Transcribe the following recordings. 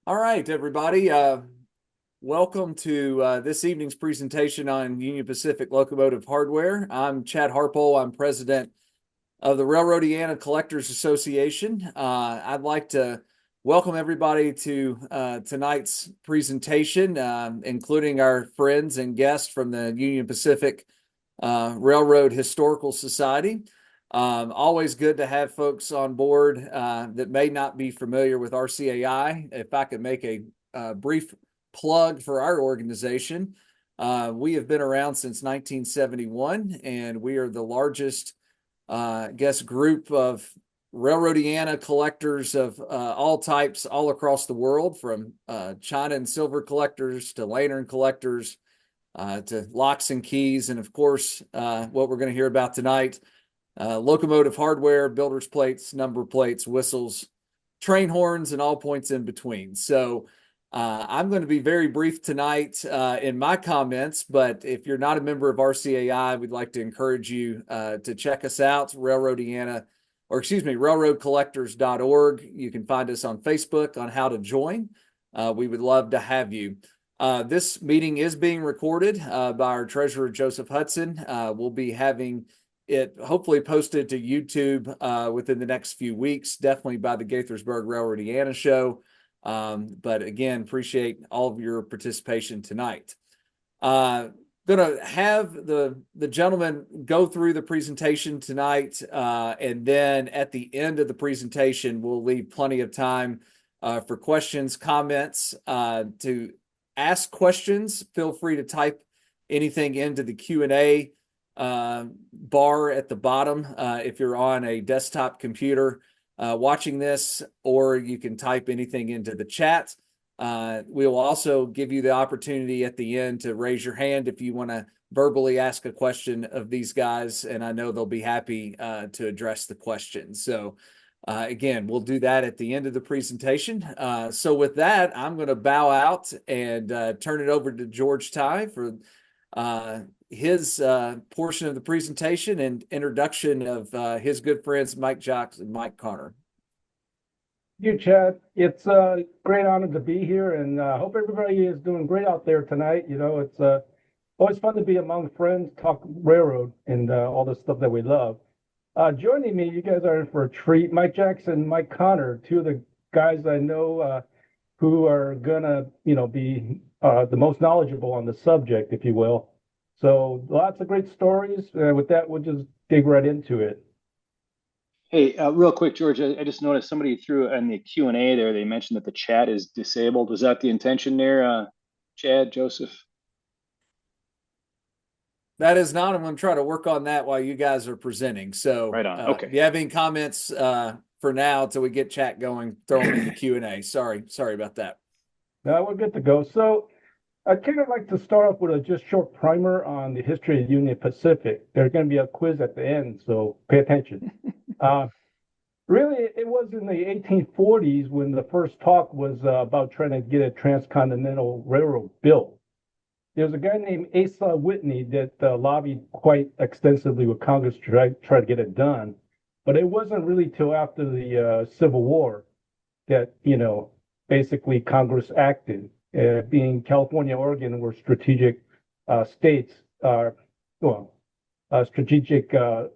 All right, everybody. Welcome to this evening's presentation on Union Pacific Locomotive Hardware. I'm Chad Harpole. I'm president of the Railroadiana Collectors Association. I'd like to welcome everybody to tonight's presentation, including our friends and guests from the Union Pacific Railroad Historical Society. Always good to have folks on board that may not be familiar with RCAI. If I could make a brief plug for our organization, we have been around since 1971, and we are the largest, group of Railroadiana collectors of all types all across the world, from China and silver collectors to lantern collectors to locks and keys, and of course, what we're going to hear about tonight, locomotive hardware, builder's plates, number plates, whistles, train horns, and all points in between. So I'm going to be very brief tonight in my comments, but if you're not a member of RCAI, we'd like to encourage you to check us out, railroadcollectors.org. You can find us on Facebook on how to join. We would love to have you. This meeting is being recorded by our treasurer, Joseph Hudson. We'll be having it hopefully posted to YouTube within the next few weeks, definitely by the Gaithersburg Railroadiana show. But again, appreciate all of your participation tonight. Going to have the gentleman go through the presentation tonight, and then at the end of the presentation, we'll leave plenty of time for questions, comments. To ask questions, feel free to type anything into the Q&A bar at the bottom if you're on a desktop computer watching this, or you can type anything into the chat. We'll also give you the opportunity at the end to raise your hand if you want to verbally ask a question of these guys, and I know they'll be happy to address the question. So again, we'll do that at the end of the presentation. So with that, I'm going to bow out and turn it over to George Ty for his portion of the presentation and introduction of his good friends Mike Jocks and Mike Connor. You, Chad. It's a great honor to be here, and I hope everybody is doing great out there tonight. You know, it's always fun to be among friends, talk railroad, and all the stuff that we love. Joining me, you guys are in for a treat. Mike Jackson, Mike Connor, two of the guys I know who are gonna, be the most knowledgeable on the subject, if you will. So lots of great stories. With that, we'll just dig right into it. Hey, real quick, George, I just noticed somebody threw in the Q&A there, they mentioned that the chat is disabled. Was that the intention there, Chad, Joseph? That is not. I'm going to try to work on that while you guys are presenting. So Right on. Okay. if you have any comments for now until we get chat going, throw them in the Q&A. Sorry about that. Now we're good to go. So I'd kind of like to start off with a just short primer on the history of Union Pacific. There's going to be a quiz at the end, so pay attention. Really, it was in the 1840s when the first talk was about trying to get a transcontinental railroad built. There was a guy named Asa Whitney that lobbied quite extensively with Congress to try to get it done. But it wasn't really till after the Civil War that, basically Congress acted, being California, Oregon were strategic states, strategic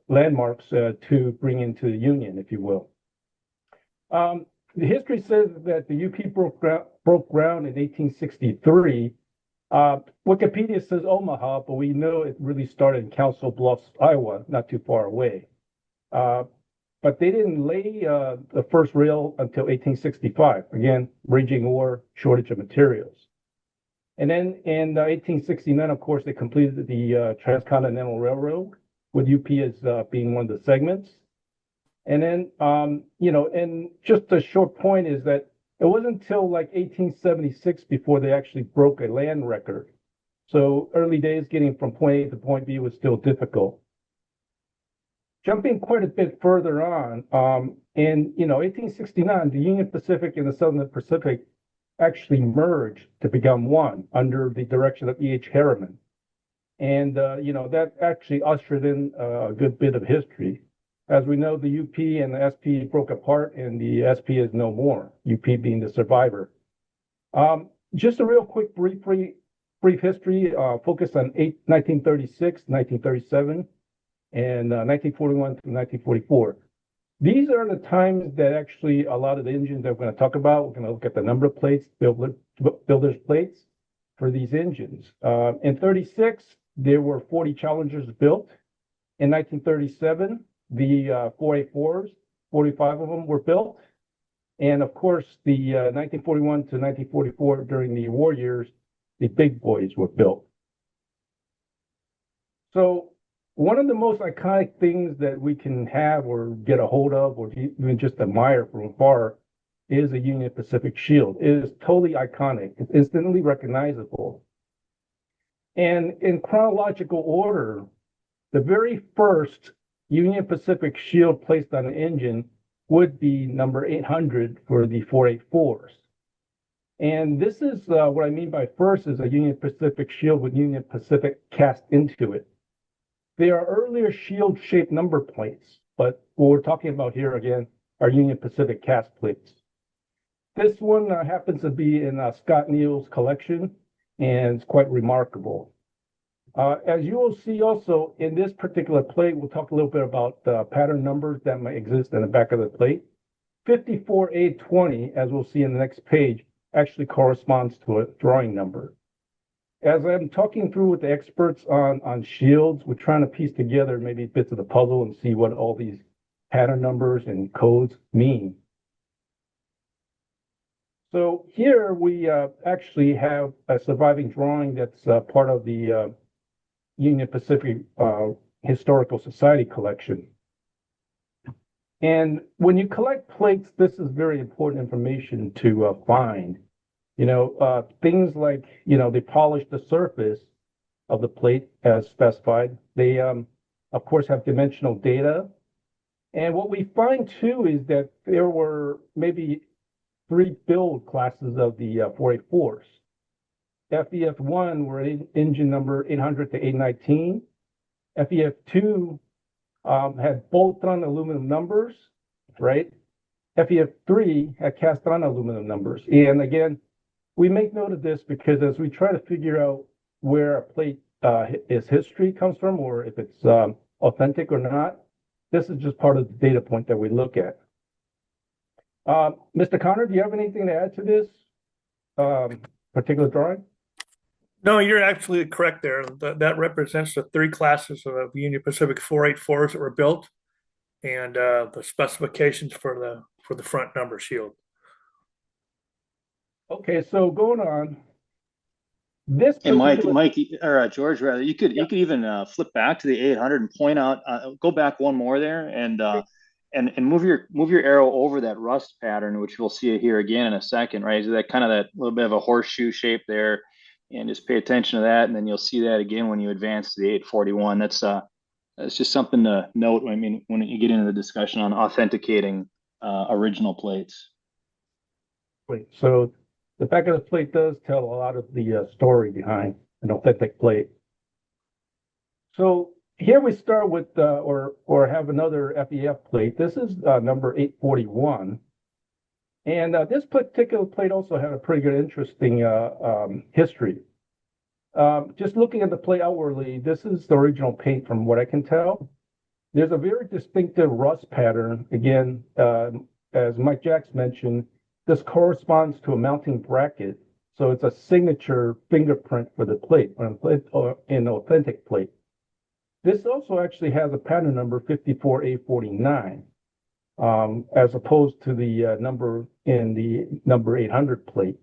landmarks to bring into the Union, if you will. The history says that the UP broke ground in 1863. Wikipedia says Omaha, but we know it really started in Council Bluffs, Iowa, not too far away. But they didn't lay the first rail until 1865. Again, raging war, shortage of materials. And then in 1869, of course, they completed the Transcontinental Railroad, with UP as being one of the segments. And then, and just a short point is that it wasn't until like 1876 before they actually broke a land record. So early days getting from point A to point B was still difficult. Jumping quite a bit further on, in 1869, the Union Pacific and the Southern Pacific actually merged to become one under the direction of E.H. Harriman. And, that actually ushered in a good bit of history. As we know, the UP and the SP broke apart, and the SP is no more, UP being the survivor. Just a real quick brief history, focus on 1936, 1937, and 1941 to 1944. These are the times that actually a lot of the engines that we're going to talk about, we're going to look at the number plates, builder's plates for these engines. In 36, there were 40 Challengers built. In 1937, the 484s, 45 of them were built. And of course, the 1941 to 1944, during the war years, the big boys were built. So one of the most iconic things that we can have or get a hold of or even just admire from afar is a Union Pacific shield. It is totally iconic. It's instantly recognizable. And in chronological order, the very first Union Pacific shield placed on an engine would be number 800 for the 484s. And this is what I mean by first is a Union Pacific shield with Union Pacific cast into it. There are earlier shield-shaped number plates, but what we're talking about here again are Union Pacific cast plates. This one happens to be in Scott Neal's collection, and it's quite remarkable. As you will see also in this particular plate, we'll talk a little bit about the pattern numbers that might exist in the back of the plate. 54A20, as we'll see in the next page, actually corresponds to a drawing number. As I'm talking through with the experts on shields, we're trying to piece together maybe bits of the puzzle and see what all these pattern numbers and codes mean. So here we actually have a surviving drawing that's part of the Union Pacific Historical Society collection. And when you collect plates, this is very important information to find. Things like, they polish the surface of the plate as specified. They, of course, have dimensional data. And what we find too is that there were maybe 3 build classes of the 484s. FEF1 were engine number 800 to 819. FEF2 had bolt-on aluminum numbers, right? FEF3 had cast-on aluminum numbers. And again, we make note of this because as we try to figure out where a plate its history comes from or if it's authentic or not, this is just part of the data point that we look at. Mr. Connor, do you have anything to add to this particular drawing? No, you're absolutely correct there. That represents the 3 classes of Union Pacific 484s that were built and the specifications for the front number shield. Okay, so going on. This and Mike, or George, rather, you could even flip back to the 800 and point out, go back one more there, and move your arrow over that rust pattern, which we'll see here again in a second, right? So that kind of that little bit of a horseshoe shape there, and just pay attention to that, and then you'll see that again when you advance to the 841. That's just something to note. I mean, when you get into the discussion on authenticating original plates. Wait, so the back of the plate does tell a lot of the story behind an authentic plate. So here we start with, or have another FEF plate. This is number 841. And this particular plate also had a pretty good, interesting history. Just looking at the plate outwardly, this is the original paint from what I can tell. There's a very distinctive rust pattern. Again, as Mike Jacks mentioned, this corresponds to a mounting bracket. So it's a signature fingerprint for the plate, or an authentic plate. This also actually has a pattern number 54A49, as opposed to the number in the number 800 plate.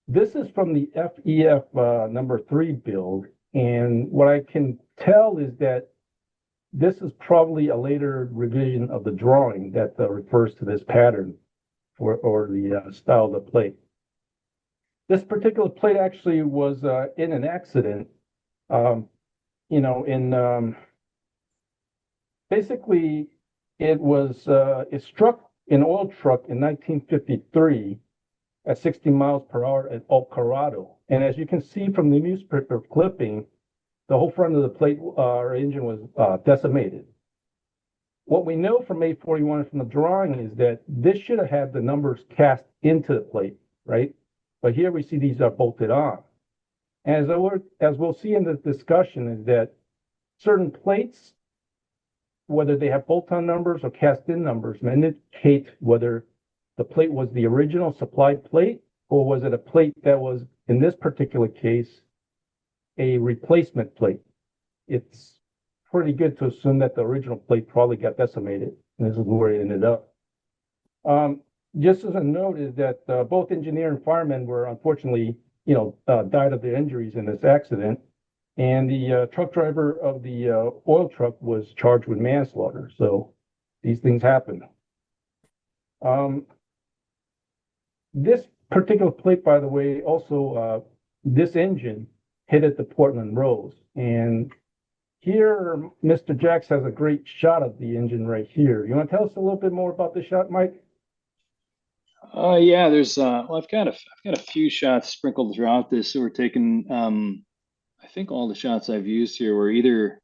This is from the FEF number 3 build. And what I can tell is that this is probably a later revision of the drawing that refers to this pattern or the style of the plate. This particular plate actually was in an accident, basically it struck an oil truck in 1953 at 60 miles per hour at El Corrado. And as you can see from the newspaper clipping, the whole front of the plate or engine was decimated. What we know from 841 from the drawing is that this should have had the numbers cast into the plate, right? But here we see these are bolted on. As we'll see in the discussion, is that certain plates, whether they have bolt-on numbers or cast-in numbers, indicate whether the plate was the original supplied plate or was it a plate that was, in this particular case, a replacement plate. It's pretty good to assume that the original plate probably got decimated, and this is where it ended up. Just as a note is that both engineer and firemen were unfortunately, died of their injuries in this accident. And the truck driver of the oil truck was charged with manslaughter. So these things happen. This particular plate, by the way, also this engine hit at the Portland Rose. And here, Mr. Jacks has a great shot of the engine right here. You want to tell us a little bit more about the shot, Mike? Yeah, there's well, I've got a few shots sprinkled throughout this. So we're taking I think all the shots I've used here were either,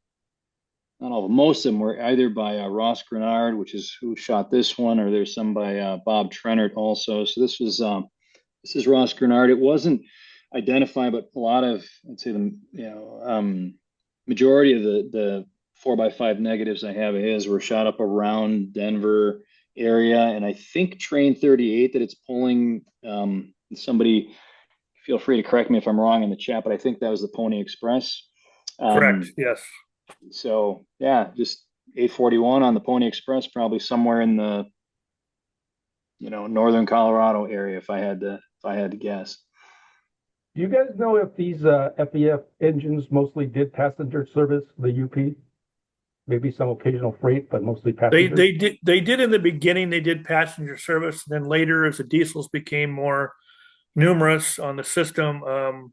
not all of them, most of them were either by Ross Grenard, which is who shot this one, or there's some by Bob Trennert also. So this is Ross Grenard. It wasn't identified, but a lot of, I'd say the majority of the 4x5 negatives I have of his were shot up around Denver area, and I think train 38 that it's pulling. Somebody feel free to correct me if I'm wrong in the chat, but I think that was the Pony Express. Correct. Yes. So yeah, just 841 on the Pony Express, probably somewhere in the northern Colorado area, if I had to guess. Do you guys know if these FEF engines mostly did passenger service, the UP? Maybe some occasional freight, but mostly passenger? They did in the beginning, they did passenger service. Then later, as the diesels became more numerous on the system,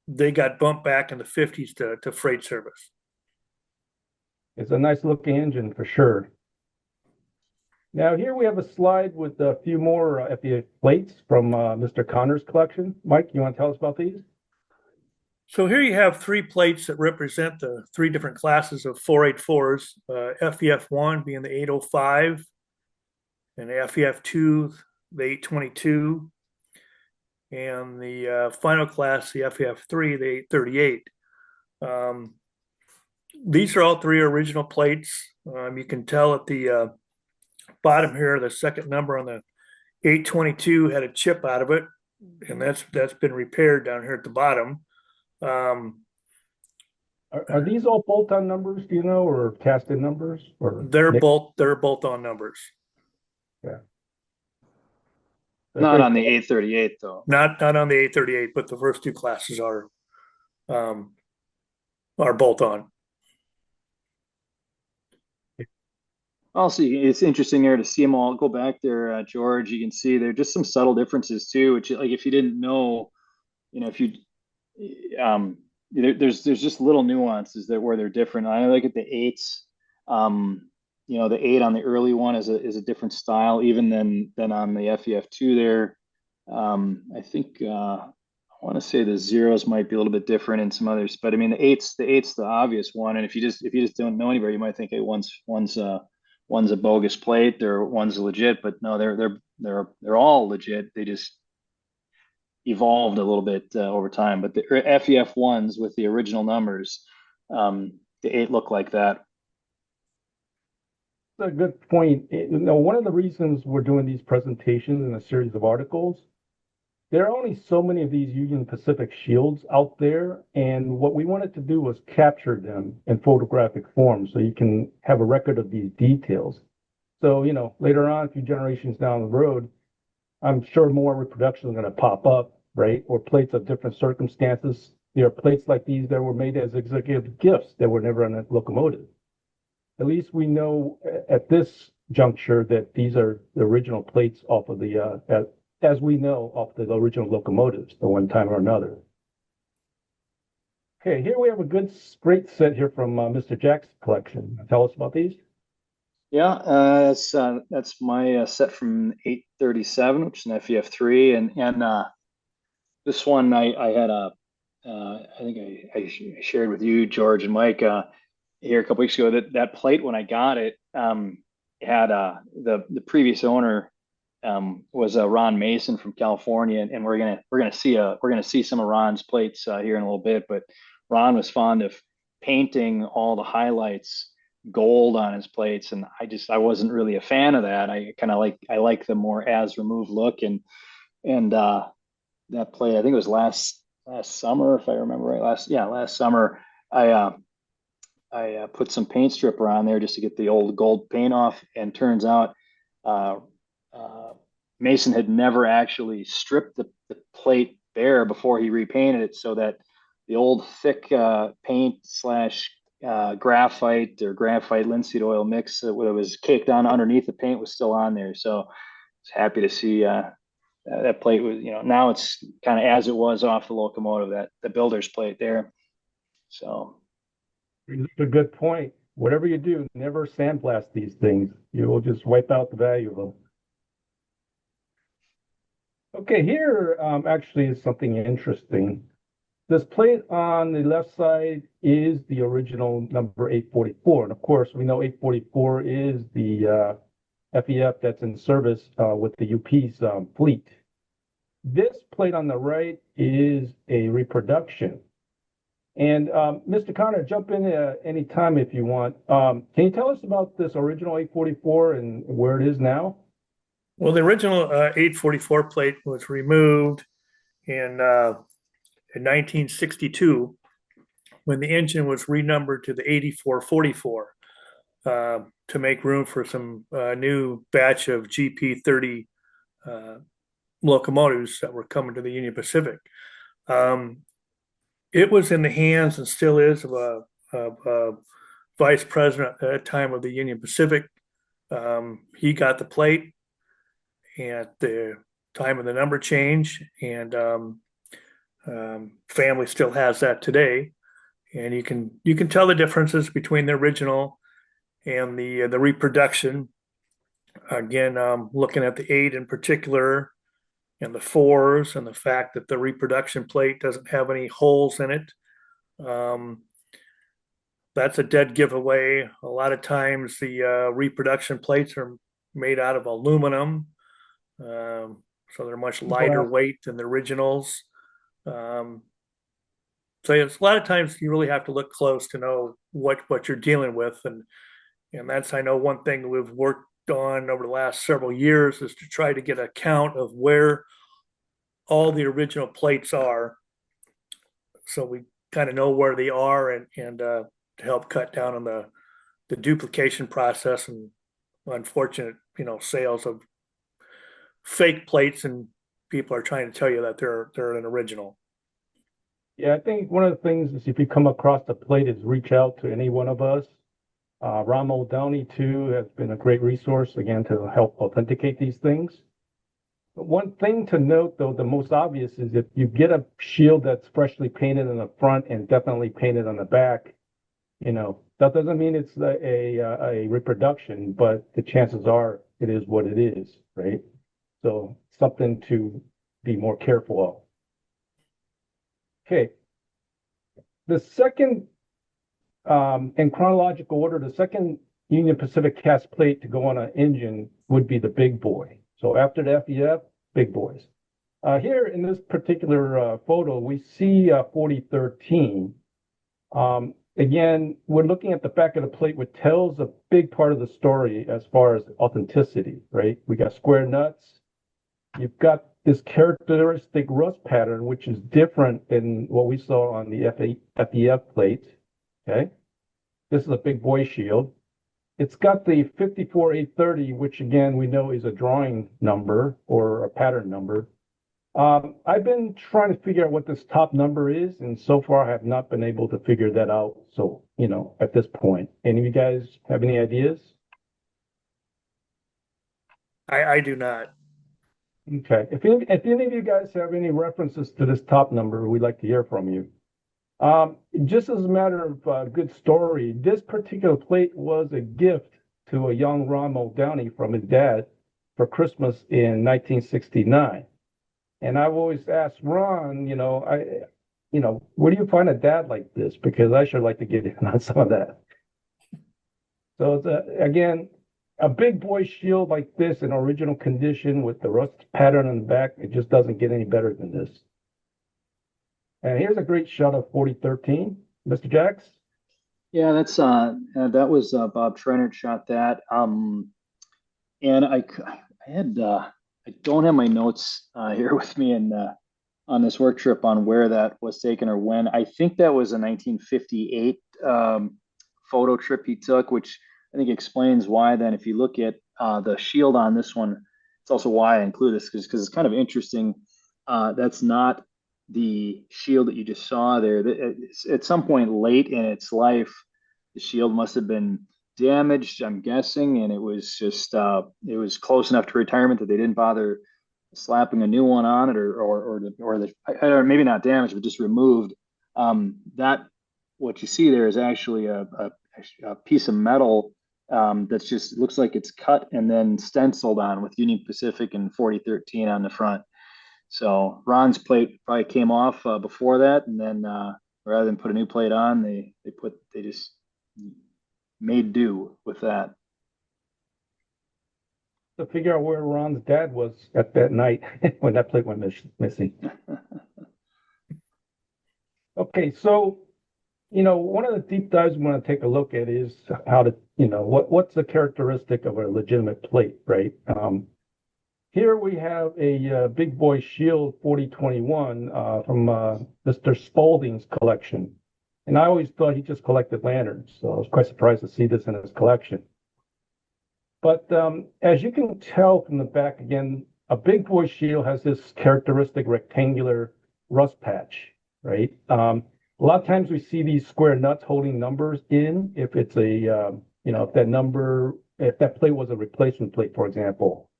they got bumped back in the 50s to freight service. It's a nice looking engine for sure. Now here we have a slide with a few more FEF plates from Mr. Connor's collection. Mike, you want to tell us about these? So here you have 3 plates that represent the 3 different classes of 484s, FEF1 being the 805, and FEF2, the 822, and the final class, the FEF3, the 838. These are all 3 original plates. You can tell at the bottom here, the second number on the 822 had a chip out of it, and that's been repaired down here at the bottom. Are these all bolt-on numbers, do you know, or cast-in numbers? Or they're bolt-on numbers. Yeah. Not on the 838 though. Not on the 838, but the first 2 classes are bolt-on. Also, it's interesting there to see them all. Go back there, George. You can see there are just some subtle differences too. Which, like, if you didn't know, if you there's just little nuances where they're different. I look at the 8s. The 8 on the early one is a different style even than on the FEF2 there. I think I want to say the 0s might be a little bit different in some others, but I mean the 8's the obvious one. And if you just don't know anybody, you might think, hey, one's a bogus plate or one's legit, but no, they're all legit. They just evolved a little bit over time. But the FEF1s with the original numbers, the 8 look like that. That's a good point. One of the reasons we're doing these presentations in a series of articles, there are only so many of these Union Pacific shields out there, and what we wanted to do was capture them in photographic form so you can have a record of these details. So, later on, a few generations down the road, I'm sure more reproductions are going to pop up, right? Or plates of different circumstances. There are plates like these that were made as executive gifts that were never on a locomotive. At least we know at this juncture that these are the original plates off of the, as we know, off the original locomotives at one time or another. Okay, here we have a great set here from Mr. Jack's collection. Tell us about these. Yeah, that's my set from 837, which is an FEF3, and this one I had I think I shared with you, George and Mike, here a couple weeks ago that plate when I got it had the previous owner was Ron Mason from California, and we're gonna see some of Ron's plates here in a little bit. But Ron was fond of painting all the highlights gold on his plates, and I wasn't really a fan of that. I like the more as removed look, and that plate, I think it was last summer, if I remember right. Last summer, I put some paint stripper on there just to get the old gold paint off, and turns out uh, Mason had never actually stripped the plate bare before he repainted it, so that the old thick paint slash graphite or graphite linseed oil mix that was caked on underneath the paint was still on there. So I was happy to see that plate was, now it's kind of as it was off the Locomotive, that the builder's plate there. So That's a good point. Whatever you do, never sandblast these things. You will just wipe out the value of them. Okay, here actually is something interesting. This plate on the left side is the original number 844. And of course, we know 844 is the FEF that's in service with the UP's fleet. This plate on the right is a reproduction. And Mr. Connor, jump in any time if you want. Can you tell us about this original 844 and where it is now? Well, the original 844 plate was removed in 1962 when the engine was renumbered to the 8444 to make room for some new batch of GP30 locomotives that were coming to the Union Pacific. It was in the hands and still is of a vice president at that time of the Union Pacific. He got the plate at the time of the number change, and family still has that today. And you can tell the differences between the original and the reproduction. Again, looking at the 8 in particular, and the 4s, and the fact that the reproduction plate doesn't have any holes in it. That's a dead giveaway. A lot of times the reproduction plates are made out of aluminum, so they're much lighter weight than the originals. So it's a lot of times you really have to look close to know what you're dealing with, and that's, I know, one thing we've worked on over the last several years is to try to get a count of where all the original plates are, so we kind of know where they are, and to help cut down on the duplication process and unfortunate sales of fake plates, and people are trying to tell you that they're an original. Yeah, I think one of the things is if you come across the plate is reach out to any one of us. Ron Downey too has been a great resource again to help authenticate these things. But one thing to note though, the most obvious is if you get a shield that's freshly painted in the front and definitely painted on the back, that doesn't mean it's a reproduction, but the chances are it is what it is, right? So something to be more careful of. Okay. The second, in chronological order, the second Union Pacific cast plate to go on an engine would be the big boy. So after the FEF, big boys. Here in this particular photo, we see 4013. Again, we're looking at the back of the plate, which tells a big part of the story as far as authenticity, right? We got square nuts. You've got this characteristic rust pattern, which is different than what we saw on the FEF plate. Okay, this is a big boy shield. It's got the 54830, which again we know is a drawing number or a pattern number. I've been trying to figure out what this top number is, and so far I have not been able to figure that out. So, at this point, any of you guys have any ideas? I do not. Okay. If any of you guys have any references to this top number, we'd like to hear from you. Just as a matter of good story, this particular plate was a gift to a young Ron Muldowney from his dad for Christmas in 1969. And I've always asked Ron, where do you find a dad like this? Because I sure like to get in on some of that. So it's, again, a big boy shield like this in original condition with the rust pattern on the back, it just doesn't get any better than this. And here's a great shot of 4013, Mr. Jacks. Yeah, that was Bob Trennert shot that. And I don't have my notes here with me on this work trip on where that was taken or when. I think that was a 1958 photo trip he took, which I think explains why then if you look at the shield on this one, it's also why I include this because it's kind of interesting. That's not the shield that you just saw there. At some point late in its life, the shield must have been damaged, I'm guessing, and it was just it was close enough to retirement that they didn't bother slapping a new one on it or maybe not damaged, but just removed. That what you see there is actually a piece of metal that's just looks like it's cut and then stenciled on with Union Pacific and 4013 on the front. So Ron's plate probably came off before that, and then rather than put a new plate on, they just made do with that. To figure out where Ron's dad was at that night when that plate went missing. Okay, so one of the deep dives we want to take a look at is how to, what's the characteristic of a legitimate plate, right? Here we have a Big Boy Shield 4021 from Mr. Spaulding's collection. And I always thought he just collected lanterns, so I was quite surprised to see this in his collection. But as you can tell from the back, again, a Big Boy Shield has this characteristic rectangular rust patch, right? A lot of times we see these square nuts holding numbers in if it's if that plate was a replacement plate, for example.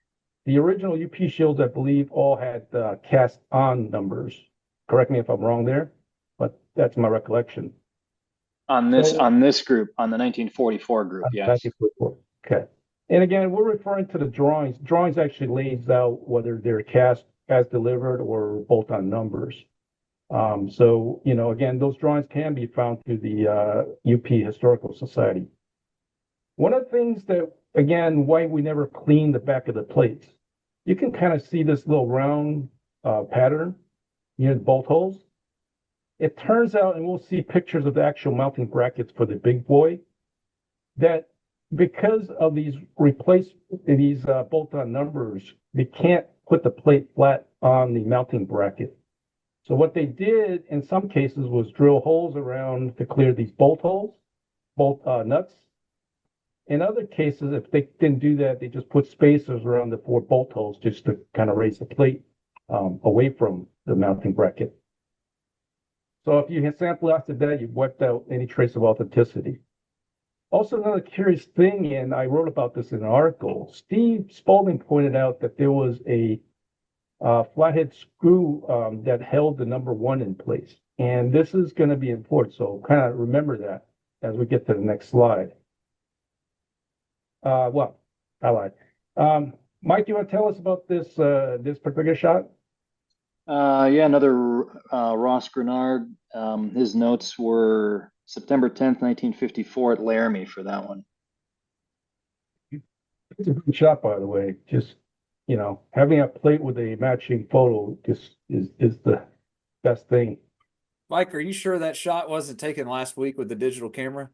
The original UP shields, I believe, all had cast on numbers. Correct me if I'm wrong there, but that's my recollection. On this group, on the 1944 group, yes. 1944. Okay. And again, we're referring to the drawings. Drawings actually lays out whether they're cast as delivered or bolt-on numbers. So, again, those drawings can be found through the UP Historical Society. One of the things that, again, why we never clean the back of the plates, you can kind of see this little round pattern near the bolt holes. It turns out, and we'll see pictures of the actual mounting brackets for the Big Boy, that because of these bolt-on numbers, they can't put the plate flat on the mounting bracket. So what they did in some cases was drill holes around to clear these bolt nuts. In other cases, if they didn't do that, they just put spacers around the 4 bolt holes just to kind of raise the plate away from the mounting bracket. So if you had sample after that, you've wiped out any trace of authenticity. Also, another curious thing, and I wrote about this in an article, Steve Spaulding pointed out that there was a flathead screw that held the number 1 in place. And this is going to be important, so kind of remember that as we get to the next slide. I lied. Mike, you want to tell us about this particular shot? Yeah, another Ross Grenard. His notes were September 10th, 1954 at Laramie for that one. It's a good shot, by the way. Just, having a plate with a matching photo just is the best thing. Mike, are you sure that shot wasn't taken last week with the digital camera?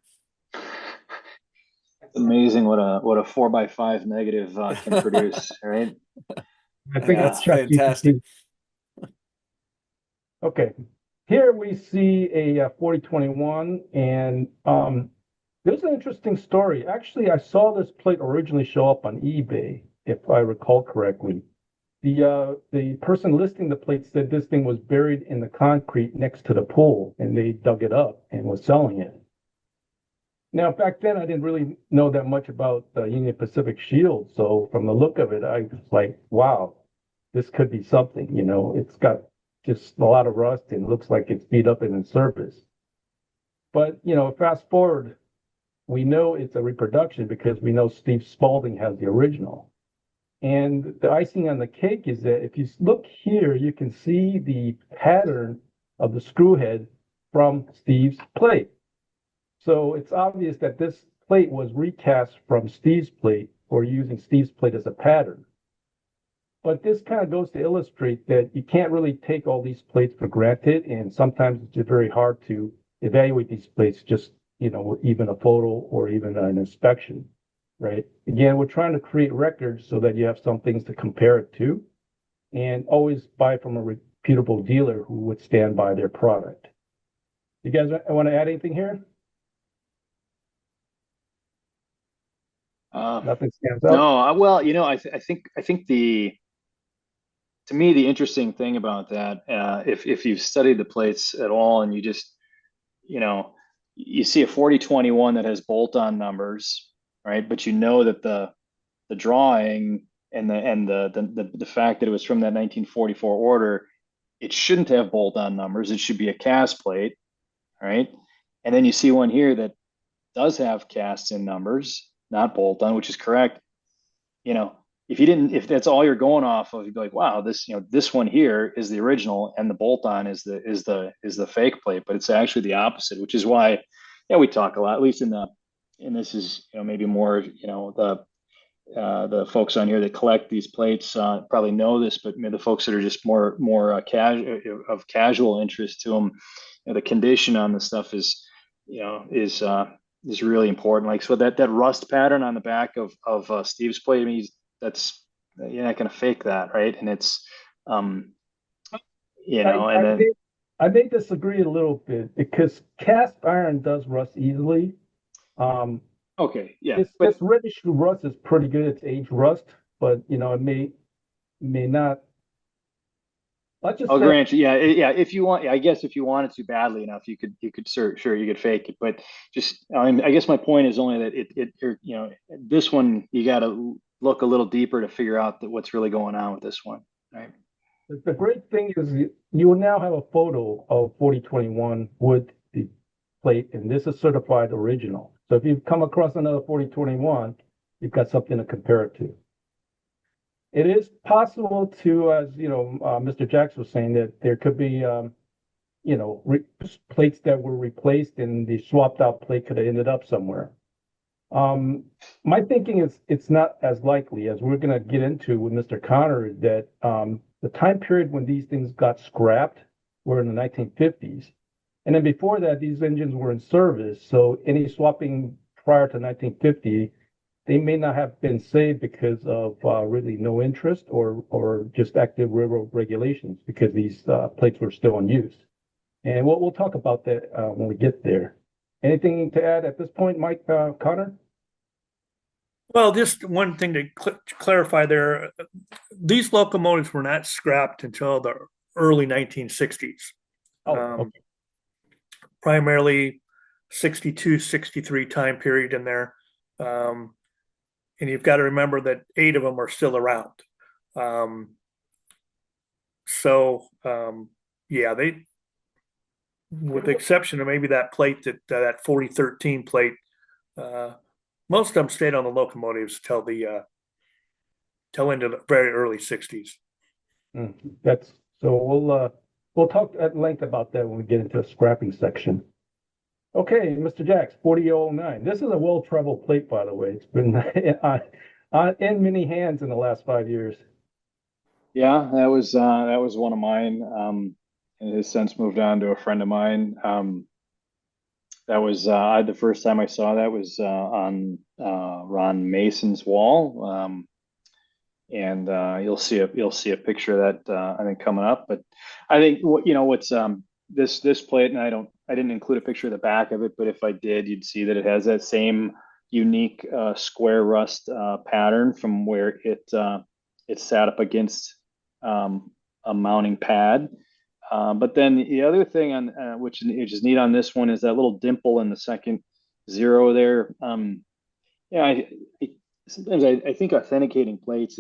It's amazing what a 4x5 negative can produce, right? I think that's fantastic. Okay, here we see a 4021, and there's an interesting story. Actually, I saw this plate originally show up on eBay, if I recall correctly. The person listing the plate said this thing was buried in the concrete next to the pool, and they dug it up and was selling it. Now, back then, I didn't really know that much about the Union Pacific Shield, so from the look of it, I was like, wow, this could be something. It's got just a lot of rust and looks like it's beat up and in service. But, fast forward, we know it's a reproduction because we know Steve Spaulding has the original. And the icing on the cake is that if you look here, you can see the pattern of the screw head from Steve's plate. So it's obvious that this plate was recast from Steve's plate or using Steve's plate as a pattern. But this kind of goes to illustrate that you can't really take all these plates for granted, and sometimes it's just very hard to evaluate these plates just, even a photo or even an inspection, right? Again, we're trying to create records so that you have some things to compare it to, and always buy from a reputable dealer who would stand by their product. You guys want to add anything here? Nothing stands out. No, well, I think to me, the interesting thing about that, if you've studied the plates at all, and you just, you see a 4021 that has bolt-on numbers, right? But you know that the drawing and the fact that it was from that 1944 order, it shouldn't have bolt-on numbers. It should be a cast plate, right? And then you see one here that does have cast in numbers, not bolt-on, which is correct. If that's all you're going off of, you'd be like, wow, this one here is the original, and the bolt-on is the fake plate. But it's actually the opposite, which is why, we talk a lot, at least and this is maybe more the folks on here that collect these plates probably know this, but maybe the folks that are just more casual interest to them, the condition on the stuff is really important. Like, so that rust pattern on the back of Steve's plate, I mean, you're not going to fake that, right? And it's I may disagree a little bit because cast iron does rust easily. Okay, yeah, this registered rust is pretty good. It's aged rust, but it may not. I'll grant you, yeah. If you want, I guess if you wanted to badly enough, you could sure you could fake it. But just, I guess my point is only that this one you got to look a little deeper to figure out what's really going on with this one, right? The great thing is you will now have a photo of 4021 with the plate, and this is certified original. So if you come across another 4021, you've got something to compare it to. It is possible to, as Mr. Jacks was saying, that there could be, plates that were replaced and the swapped out plate could have ended up somewhere. My thinking is it's not as likely, as we're going to get into with Mr. Connor, that the time period when these things got scrapped were in the 1950s. And then before that, these engines were in service. So any swapping prior to 1950, they may not have been saved because of really no interest or just active railroad regulations, because these plates were still in use. And we'll talk about that when we get there. Anything to add at this point, Mike, Connor? Well, just one thing to clarify there. These locomotives were not scrapped until the early 1960s. Okay. Primarily 62, 63 time period in there. And you've got to remember that 8 of them are still around. They, with the exception of maybe that plate, that 4013 plate, most of them stayed on the locomotives till into the very early 60s. We'll talk at length about that when we get into the scrapping section. Okay, Mr. Jacks, 4009. This is a well-traveled plate, by the way. It's been in many hands in the last 5 years. Yeah, that was one of mine. And has since moved on to a friend of mine. That was the first time I saw that was on Ron Mason's wall. And you'll see a picture of that I think coming up. But I think what's this plate, and I didn't include a picture of the back of it, but if I did, you'd see that it has that same unique square rust pattern from where it sat up against a mounting pad. But then the other thing on which is neat on this one is that little dimple in the second zero there. Sometimes I think authenticating plates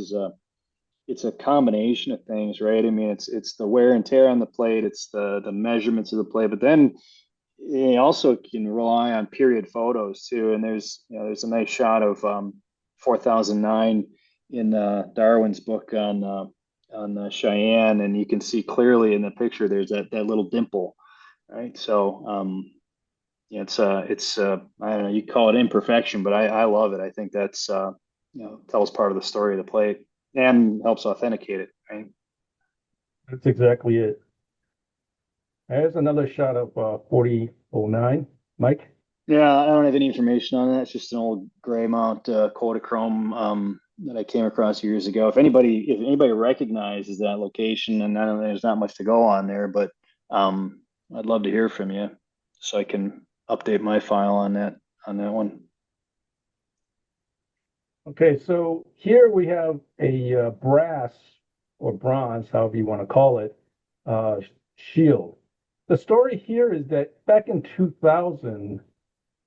it's a combination of things, right? I mean, it's the wear and tear on the plate, it's the measurements of the plate, but then you also can rely on period photos too. And there's a nice shot of 4009 in Darwin's book on Cheyenne, and you can see clearly in the picture there's that little dimple, right? So it's I don't know, you call it imperfection, but I love it. I think that's tells part of the story of the plate and helps authenticate it, right? That's exactly it. There's another shot of 4009, Mike. Yeah, I don't have any information on that. It's just an old gray mount Kodachrome that I came across years ago. If anybody recognizes that location, and I know there's not much to go on there, but I'd love to hear from you so I can update my file on that one. Okay, so here we have a brass or bronze, however you want to call it, shield. The story here is that back in 2000,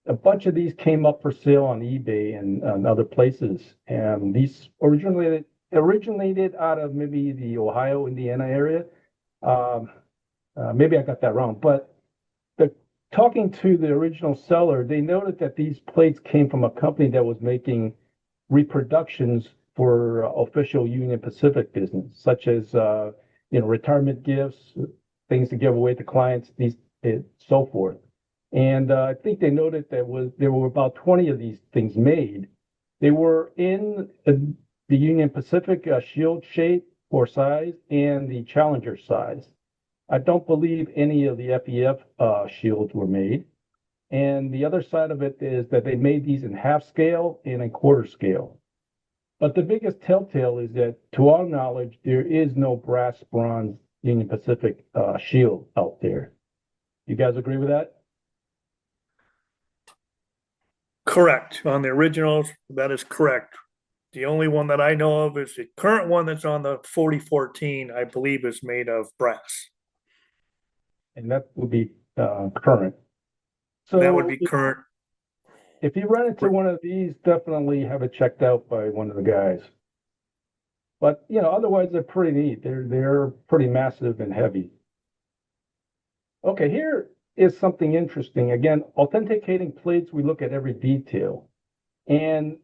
a bunch of these came up for sale on eBay and other places. And these originated out of maybe the Ohio, Indiana area. Maybe I got that wrong, but talking to the original seller, they noted that these plates came from a company that was making reproductions for official Union Pacific business, such as retirement gifts, things to give away to clients, so forth. And I think they noted that there were about 20 of these things made. They were in the Union Pacific shield shape or size and the Challenger size. I don't believe any of the FEF shields were made. And the other side of it is that they made these in half scale and in quarter scale. But the biggest telltale is that, to our knowledge, there is no brass bronze Union Pacific shield out there. You guys agree with that? Correct. On the originals, that is correct. The only one that I know of is the current one that's on the 4014, I believe is made of brass. And that would be current. So that would be current. If you run into one of these, definitely have it checked out by one of the guys. But otherwise they're pretty neat. They're pretty massive and heavy. Okay, here is something interesting. Again, authenticating plates, we look at every detail. And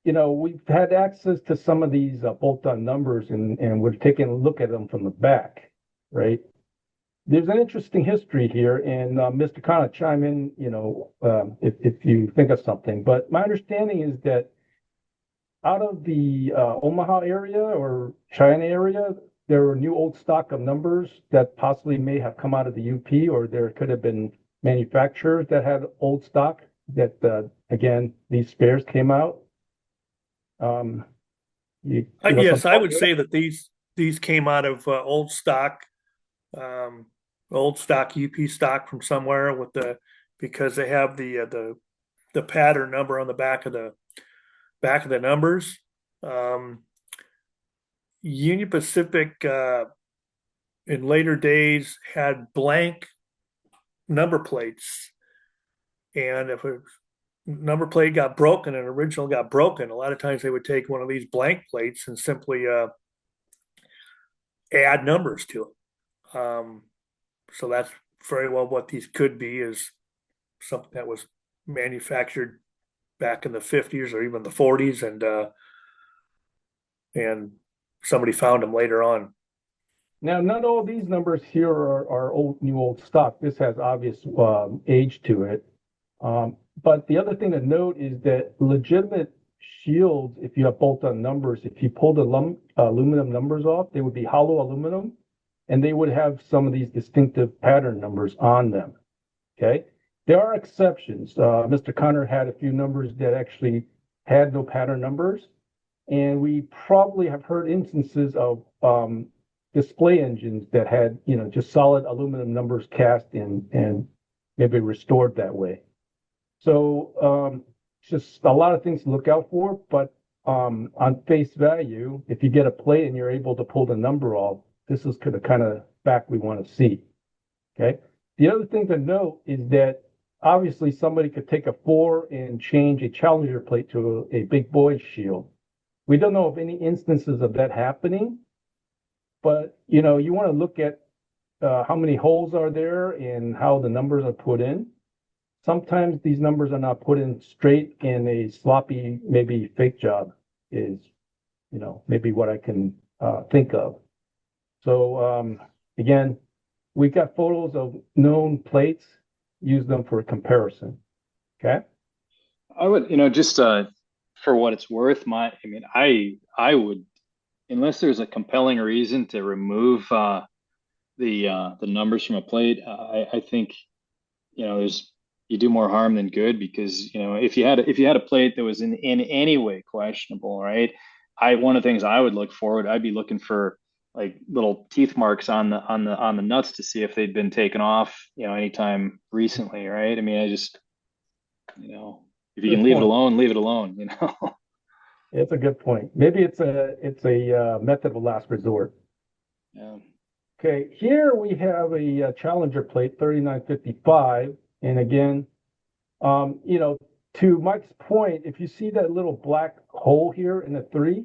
we've had access to some of these bolt-on numbers and we're taking a look at them from the back, right? There's an interesting history here, and Mr. Connor, chime in, if you think of something. But my understanding is that out of the Omaha area or China area, there were new old stock of numbers that possibly may have come out of the UP, or there could have been manufacturers that had old stock that, again, these spares came out. Yes, I would say that these came out of old stock UP stock from somewhere because they have the pattern number on the back of the numbers. Union Pacific in later days had blank number plates, and if a number plate got broken, an original got broken, a lot of times they would take one of these blank plates and simply add numbers to it. So that's very well what these could be, is something that was manufactured back in the 50s or even the 40s, and somebody found them later on. Now, not all these numbers here are old stock. This has obvious age to it. But the other thing to note is that legitimate shields, if you have bolt-on numbers, if you pull the aluminum numbers off, they would be hollow aluminum, and they would have some of these distinctive pattern numbers on them. Okay, there are exceptions. Mr. Connor had a few numbers that actually had no pattern numbers, and we probably have heard instances of display engines that had just solid aluminum numbers cast in and maybe restored that way. So just a lot of things to look out for, but on face value, if you get a plate and you're able to pull the number off, this is the kind of back we want to see. Okay. The other thing to note is that obviously somebody could take a 4 and change a Challenger plate to a big boy shield. We don't know of any instances of that happening, but you want to look at how many holes are there and how the numbers are put in. Sometimes these numbers are not put in straight, and a sloppy, maybe fake job is, maybe what I can think of. So again, we've got photos of known plates. Use them for comparison. Okay. I would, just for what it's worth, I would, unless there's a compelling reason to remove the numbers from a plate, I think there's you do more harm than good, because if you had a plate that was in any way questionable, right? One of the things I would look for, I'd be looking for like little teeth marks on the nuts to see if they'd been taken off, anytime recently, right? I mean, I just, if you Good can leave it point. alone, leave it alone. It's a good point. Maybe it's a method of last resort. Yeah. Okay, here we have a Challenger plate, 3955, and again, to Mike's point, if you see that little black hole here in the 3,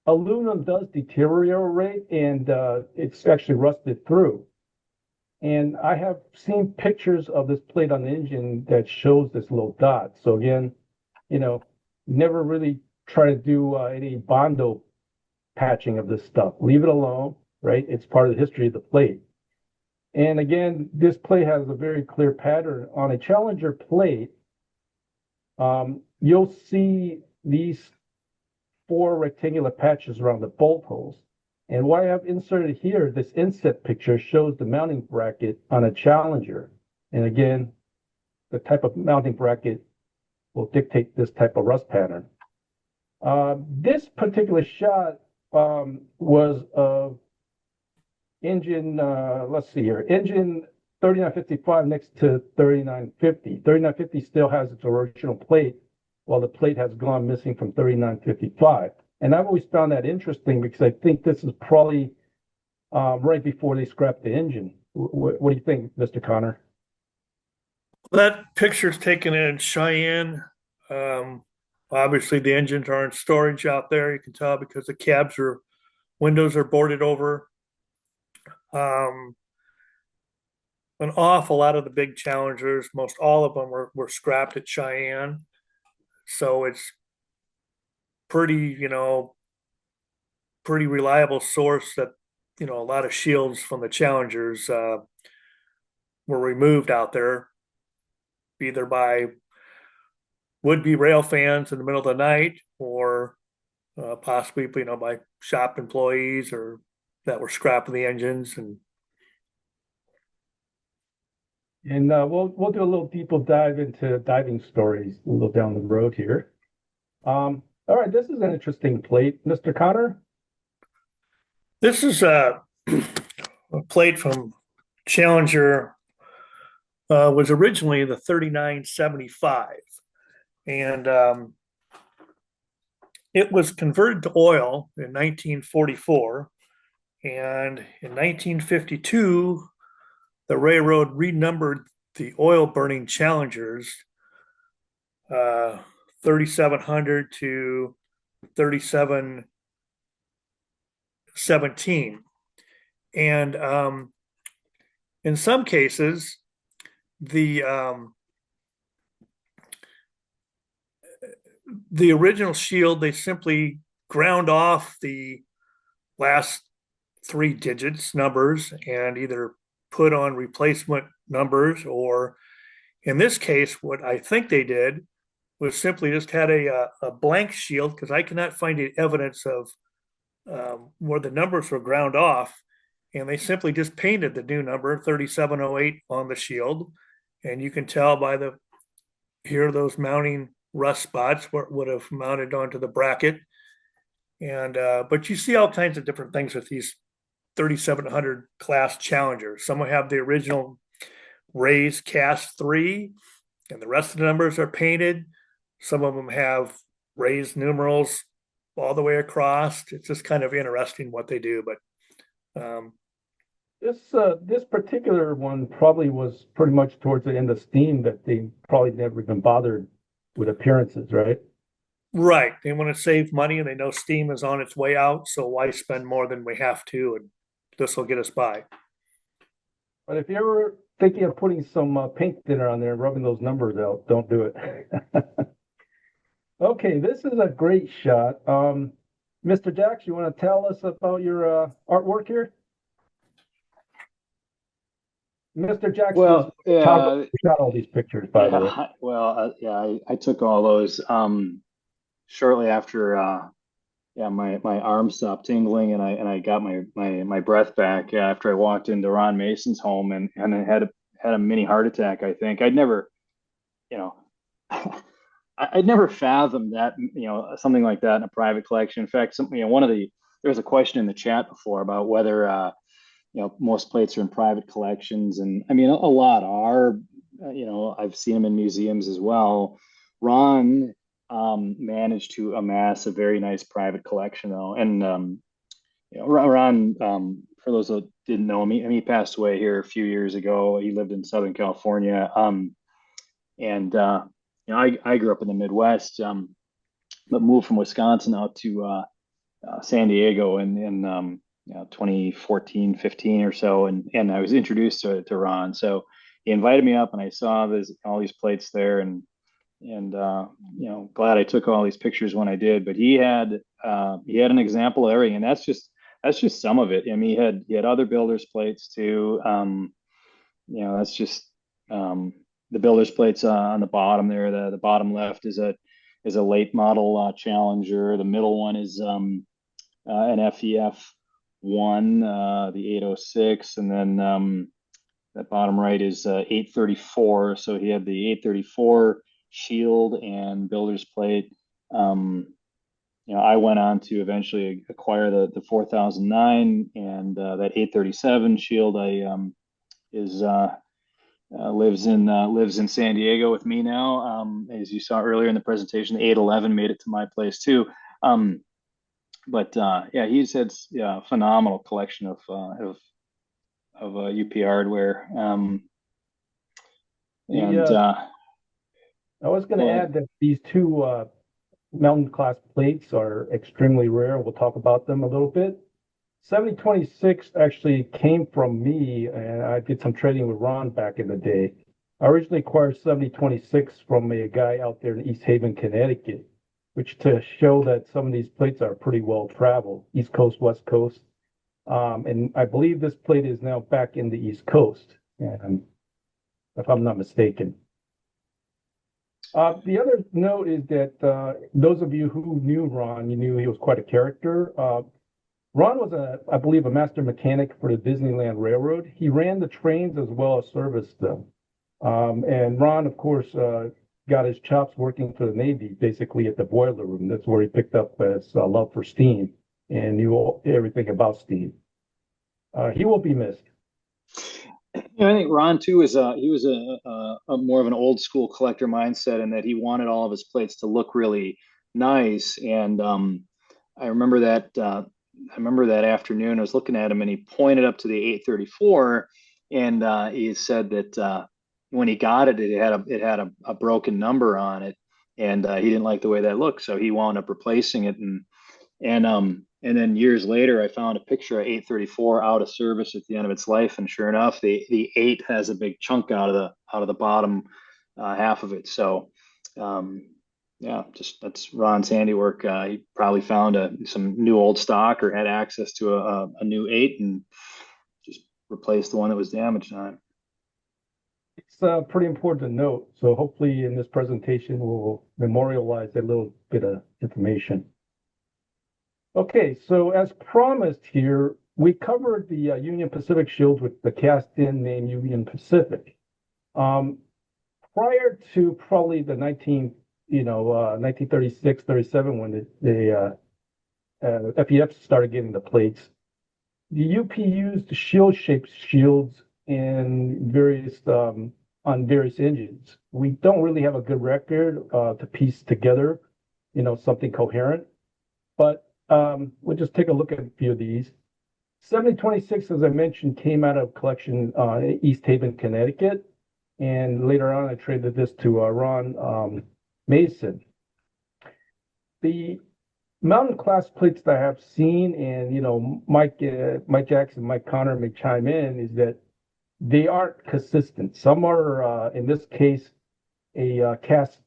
aluminum does deteriorate, and it's actually rusted through. And I have seen pictures of this plate on the engine that shows this little dot. So again, never really try to do any Bondo patching of this stuff. Leave it alone, right? It's part of the history of the plate. And again, this plate has a very clear pattern. On a Challenger plate, you'll see these 4 rectangular patches around the bolt holes. And what I have inserted here, this inset picture shows the mounting bracket on a Challenger. And again, the type of mounting bracket will dictate this type of rust pattern. This particular shot was of engine, let's see here, engine 3955 next to 3950. 3950 still has its original plate, while the plate has gone missing from 3955. And I've always found that interesting, because I think this is probably right before they scrapped the engine. What do you think, Mr. Connor? That picture's taken in Cheyenne. Obviously, the engines are in storage out there. You can tell because the windows are boarded over. An awful lot of the big Challengers, most all of them were scrapped at Cheyenne. So it's pretty reliable source that, a lot of shields from the Challengers were removed out there, either by would-be rail fans in the middle of the night, or possibly, by shop employees or that were scrapping the engines. And we'll do a little deeper dive into diving stories a little down the road here. All right, this is an interesting plate, Mr. Connor. This is a plate from Challenger. Was originally the 3975, and it was converted to oil in 1944, and in 1952 the railroad renumbered the oil burning Challengers 3700 to 3717. And in some cases, the original shield, they simply ground off the last 3 digits numbers and either put on replacement numbers, or in this case, what I think they did was simply just had a blank shield, because I cannot find any evidence of where the numbers were ground off, and they simply just painted the new number 3708 on the shield, and you can tell by those mounting rust spots where it would have mounted onto the bracket. And but you see all kinds of different things with these 3700 class Challengers. Some will have the original raised cast 3, and the rest of the numbers are painted. Some of them have raised numerals all the way across. It's just kind of interesting what they do. But this particular one probably was pretty much towards the end of steam, that they probably never even bothered with appearances, right? Right. They want to save money, and they know steam is on its way out, so why spend more than we have to? And this will get us by. But if you're ever thinking of putting some paint thinner on there and rubbing those numbers out, don't do it. Okay, this is a great shot. Mr. Jax, you want to tell us about your artwork here? Mr. Jackson, Well, shot all these pictures, by the way. Well, I took all those. shortly after my arm stopped tingling and I got my breath back after I walked into Ron Mason's home and I had a mini heart attack. I think I'd never, you know, I'd never fathomed that, something like that in a private collection. In fact, there was a question in the chat before about whether most plates are in private collections, and I mean a lot are. I've seen them in museums as well. Ron managed to amass a very nice private collection, though, and Ron, for those that didn't know him, he passed away here a few years ago. He lived in Southern California, and I grew up in the Midwest, but moved from Wisconsin out to San Diego in 2014, 15 or so, and I was introduced to Ron. So he invited me up, and I saw all these plates there, and glad I took all these pictures when I did. But he had an example of everything, and that's just some of it. I mean, he had other builders plates too. That's just the builders plates on the bottom there. The bottom left is a late model Challenger. The middle one is an FEF one, the 806, and then that bottom right is 834. So he had the 834 shield and builder's plate. I went on to eventually acquire the 4009 and that 837 shield. Lives in San Diego with me now. As you saw earlier in the presentation, the 811 made it to my place too. But he's had a phenomenal collection of UP hardware. I was going to add that these two mountain class plates are extremely rare. We'll talk about them a little bit. 7026 actually came from me, and I did some trading with Ron back in the day. I originally acquired 7026 from a guy out there in East Haven, Connecticut, which to show that some of these plates are pretty well traveled, East Coast, West Coast. And I believe this plate is now back in the East Coast, if I'm not mistaken. The other note is that those of you who knew Ron, you knew he was quite a character. Ron was, I believe, a master mechanic for the Disneyland Railroad. He ran the trains as well as serviced them. And Ron, of course, got his chops working for the Navy, basically at the boiler room. That's where he picked up his love for steam and knew everything about steam. He will be missed. I think Ron too was a more of an old school collector mindset, in that he wanted all of his plates to look really nice. And I remember that afternoon I was looking at him, and he pointed up to the 834, and he said that when he got it, it had a broken number on it, and he didn't like the way that looked, so he wound up replacing it. And then years later, I found a picture of 834 out of service at the end of its life, and sure enough, the 8 has a big chunk out of the bottom half of it. So, that's Ron's handiwork. He probably found some new old stock, or had access to a new 8, and just replaced the one that was damaged on it. It's pretty important to note. So hopefully in this presentation, we'll memorialize a little bit of information. Okay, so as promised here, we covered the Union Pacific shields with the cast-in name Union Pacific. Prior to probably the 1936, 37, when the FEF started getting the plates, the UP used shield-shaped shields in on various engines. We don't really have a good record to piece together, something coherent, but we'll just take a look at a few of these. 7026, as I mentioned, came out of collection in East Haven, Connecticut, and later on I traded this to Ron Mason. The mountain class plates that I have seen, and Mike Jackson, Mike Connor may chime in, is that they aren't consistent. Some are, in this case, a cast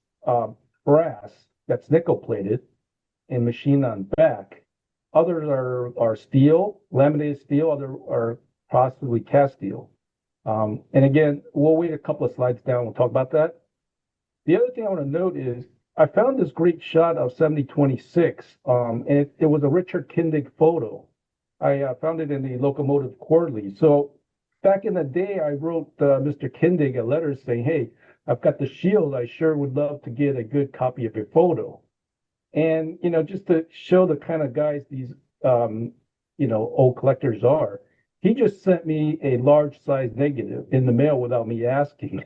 brass that's nickel plated and machined on back. Others are steel, laminated steel. Others are possibly cast steel. And again, we'll wait a couple of slides down. We'll talk about that. The other thing I want to note is I found this great shot of 7026, and it was a Richard Kindig photo. I found it in the Locomotive Quarterly. So back in the day, I wrote Mr. Kindig a letter saying, "Hey, I've got the Shield. I sure would love to get a good copy of your photo." And just to show the kind of guys these old collectors are, he just sent me a large size negative in the mail without me asking.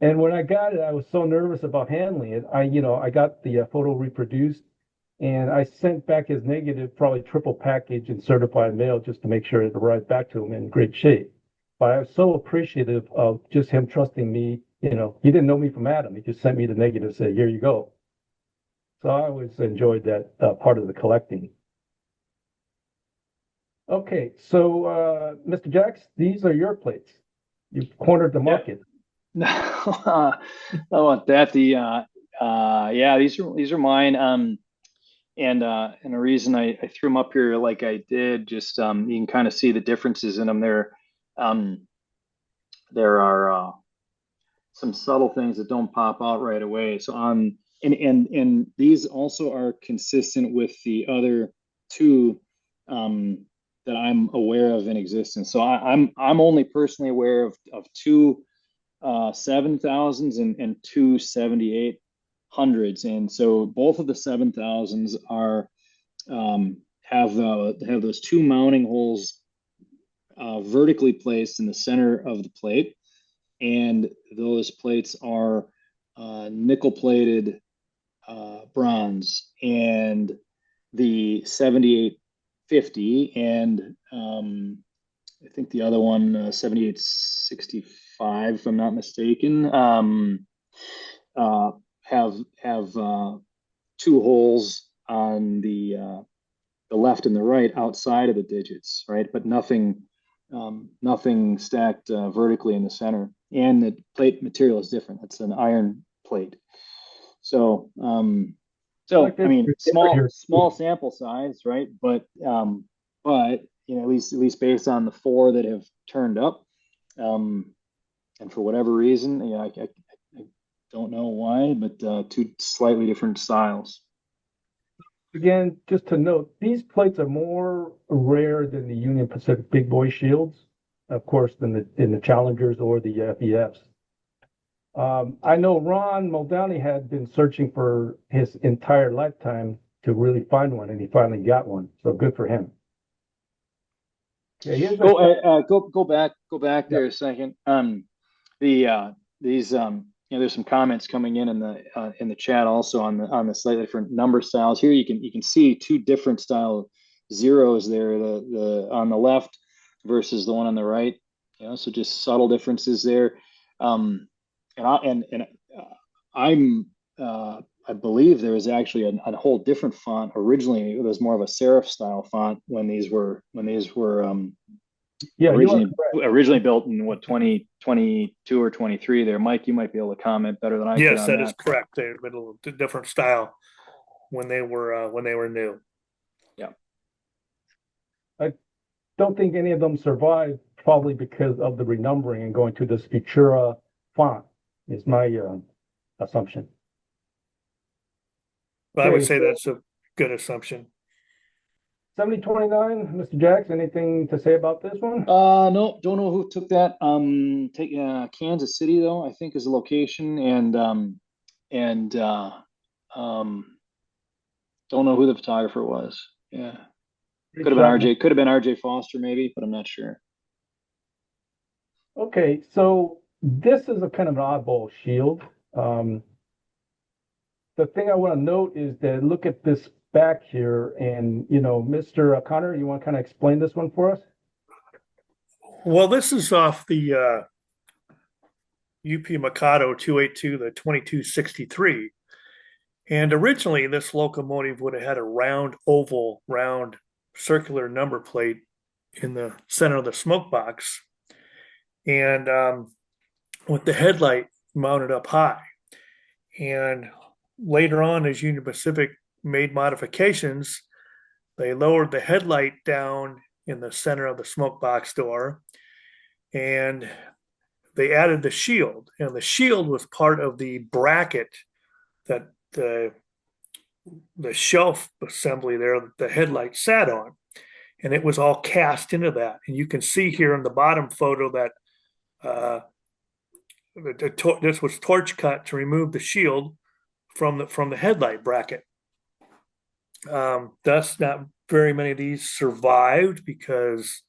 And when I got it, I was so nervous about handling it. I got the photo reproduced, and I sent back his negative, probably triple package and certified mail, just to make sure it arrived back to him in great shape. But I was so appreciative of just him trusting me. He didn't know me from Adam. He just sent me the negative and said, "Here you go." So I always enjoyed that part of the collecting. Okay, so Mr. Jacks, these are your plates. You've cornered the market. No, I want that. Yeah, these are mine. And the reason I threw them up here like I did, just you can kind of see the differences in them. There are some subtle things that don't pop out right away. So and these also are consistent with the other two that I'm aware of in existence. So I'm only personally aware of two 7,000s and two 7,800s, and so both of the 7,000s are have those two mounting holes vertically placed in the center of the plate, and those plates are nickel plated bronze, and the 7850 and I think the other one 7865, if I'm not mistaken, have two holes on the left and the right outside of the digits, right? But nothing stacked vertically in the center. And the plate material is different. It's an iron plate. So I mean, small sample size, right? But at least based on the four that have turned up, and for whatever reason, I don't know why, but two slightly different styles. Again, just to note, these plates are more rare than the Union Pacific Big Boy Shields, of course, than in the Challengers or the FEFs. I know Ron Muldowney had been searching for his entire lifetime to really find one, and he finally got one. So good for him. Okay, go back there a second. There's some comments coming in the chat also on the slightly different number styles. Here you can see two different style zeros there, the on the left versus the one on the right. So just subtle differences there. I believe there was actually a whole different font originally. It was more of a serif style font when these were originally built in 2022 or 23 there. Mike, you might be able to comment better than I can. Yes, that is correct. They're a little different style when they were new. Yeah. I don't think any of them survived, probably because of the renumbering and going to this Futura font is my assumption. Well, I would say that's a good assumption. 7029, Mr. Jacks, anything to say about this one? No, don't know who took that. Take Kansas City though, I think is the location, and don't know who the photographer was. Yeah, could have been RJ. Could have been RJ Foster maybe, but I'm not sure. Okay, so this is a kind of an oddball shield. The thing I want to note is that look at this back here, and Mr. Connor, you want to kind of explain this one for us? Well, this is off the UP Mikado 282, the 2263. And originally, this locomotive would have had a round circular number plate in the center of the smoke box, and with the headlight mounted up high. And later on, as Union Pacific made modifications, they lowered the headlight down in the center of the smoke box door, and they added the shield. And the shield was part of the bracket that the shelf assembly there that the headlight sat on, and it was all cast into that. And you can see here in the bottom photo that this was torch cut to remove the shield from the headlight bracket. Thus, not very many of these survived because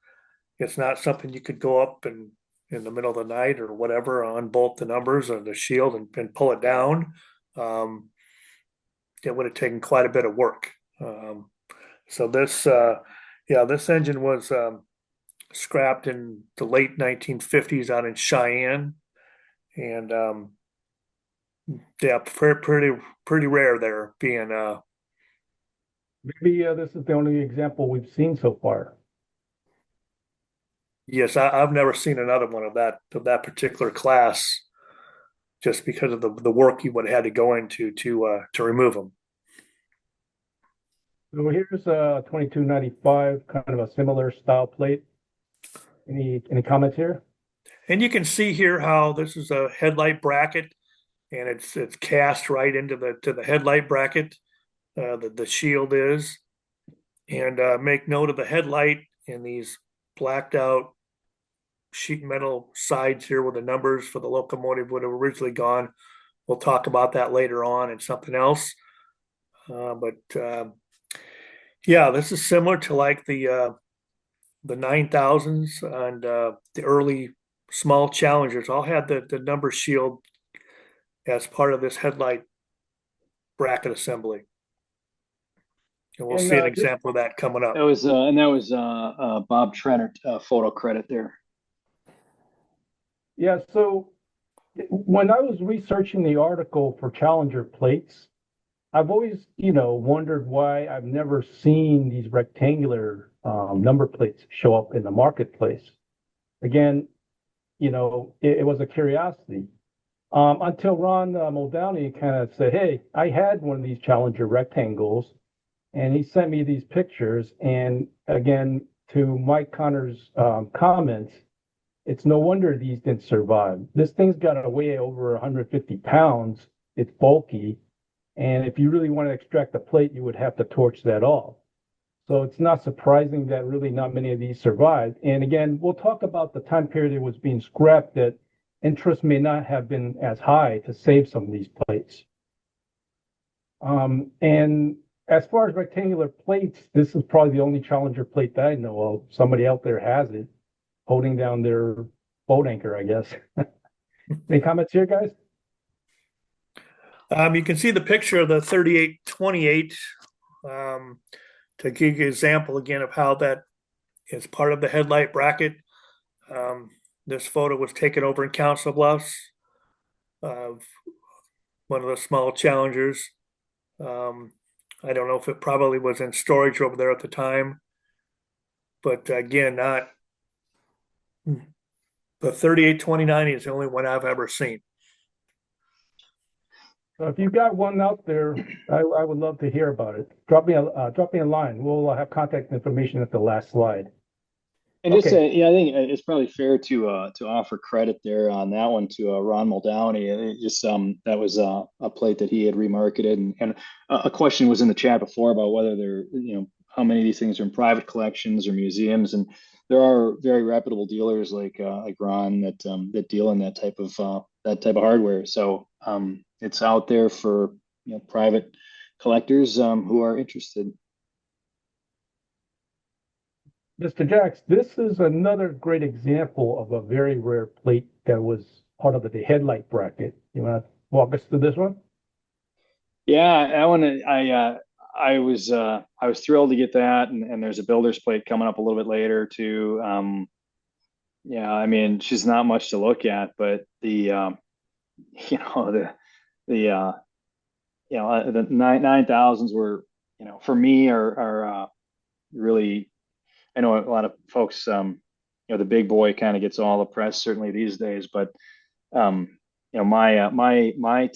it's not something you could go up and in the middle of the night or whatever, unbolt the numbers or the shield and pull it down. It would have taken quite a bit of work. So this, this engine was scrapped in the late 1950s out in Cheyenne, and pretty rare there being. Maybe this is the only example we've seen so far. Yes, I've never seen another one of that particular class, just because of the work you would have had to go into to remove them. So here's a 2295, kind of a similar style plate. Any comments here? And you can see here how this is a headlight bracket, and it's cast right into the headlight bracket. The shield is, and make note of the headlight and these blacked out sheet metal sides here where the numbers for the locomotive would have originally gone. We'll talk about that later on in something else. This is similar to like the 9000s and the early small Challengers all had the number shield as part of this headlight bracket assembly. And we'll see an example of that coming up. That was Bob Trenner photo credit there. Yeah, so when I was researching the article for Challenger plates, I've always, wondered why I've never seen these rectangular number plates show up in the marketplace. Again, it was a curiosity until Ron Muldowney kind of said, "Hey, I had one of these Challenger rectangles," and he sent me these pictures. And again, to Mike Connor's comments, it's no wonder these didn't survive. This thing's got to weigh over 150 pounds. It's bulky. And if you really want to extract the plate, you would have to torch that off. So it's not surprising that really not many of these survived. And again, we'll talk about the time period it was being scrapped, that interest may not have been as high to save some of these plates. And as far as rectangular plates, this is probably the only Challenger plate that I know of. Somebody out there has it, holding down their boat anchor, I guess. Any comments here, guys? You can see the picture of the 3828 to give you an example again of how that is part of the headlight bracket. This photo was taken over in Council Bluffs of one of the small Challengers. I don't know if it probably was in storage over there at the time, but again, not the 3829 is the only one I've ever seen. So if you've got one out there, I would love to hear about it. Drop me a line. We'll have contact information at the last slide. And just I think it's probably fair to offer credit there on that one to Ron Muldowney. That was a plate that he had remarketed, and a question was in the chat before about whether there, how many of these things are in private collections or museums, and there are very reputable dealers like Ron that deal in that type of hardware. So it's out there for private collectors who are interested. Mr. Jacks, this is another great example of a very rare plate that was part of the headlight bracket. You want to walk us through this one? Yeah, that one I was thrilled to get that, and there's a builder's plate coming up a little bit later too. I mean, she's not much to look at, but the 9000s were, for me are really. I know a lot of folks, the big boy kind of gets all the press certainly these days, but my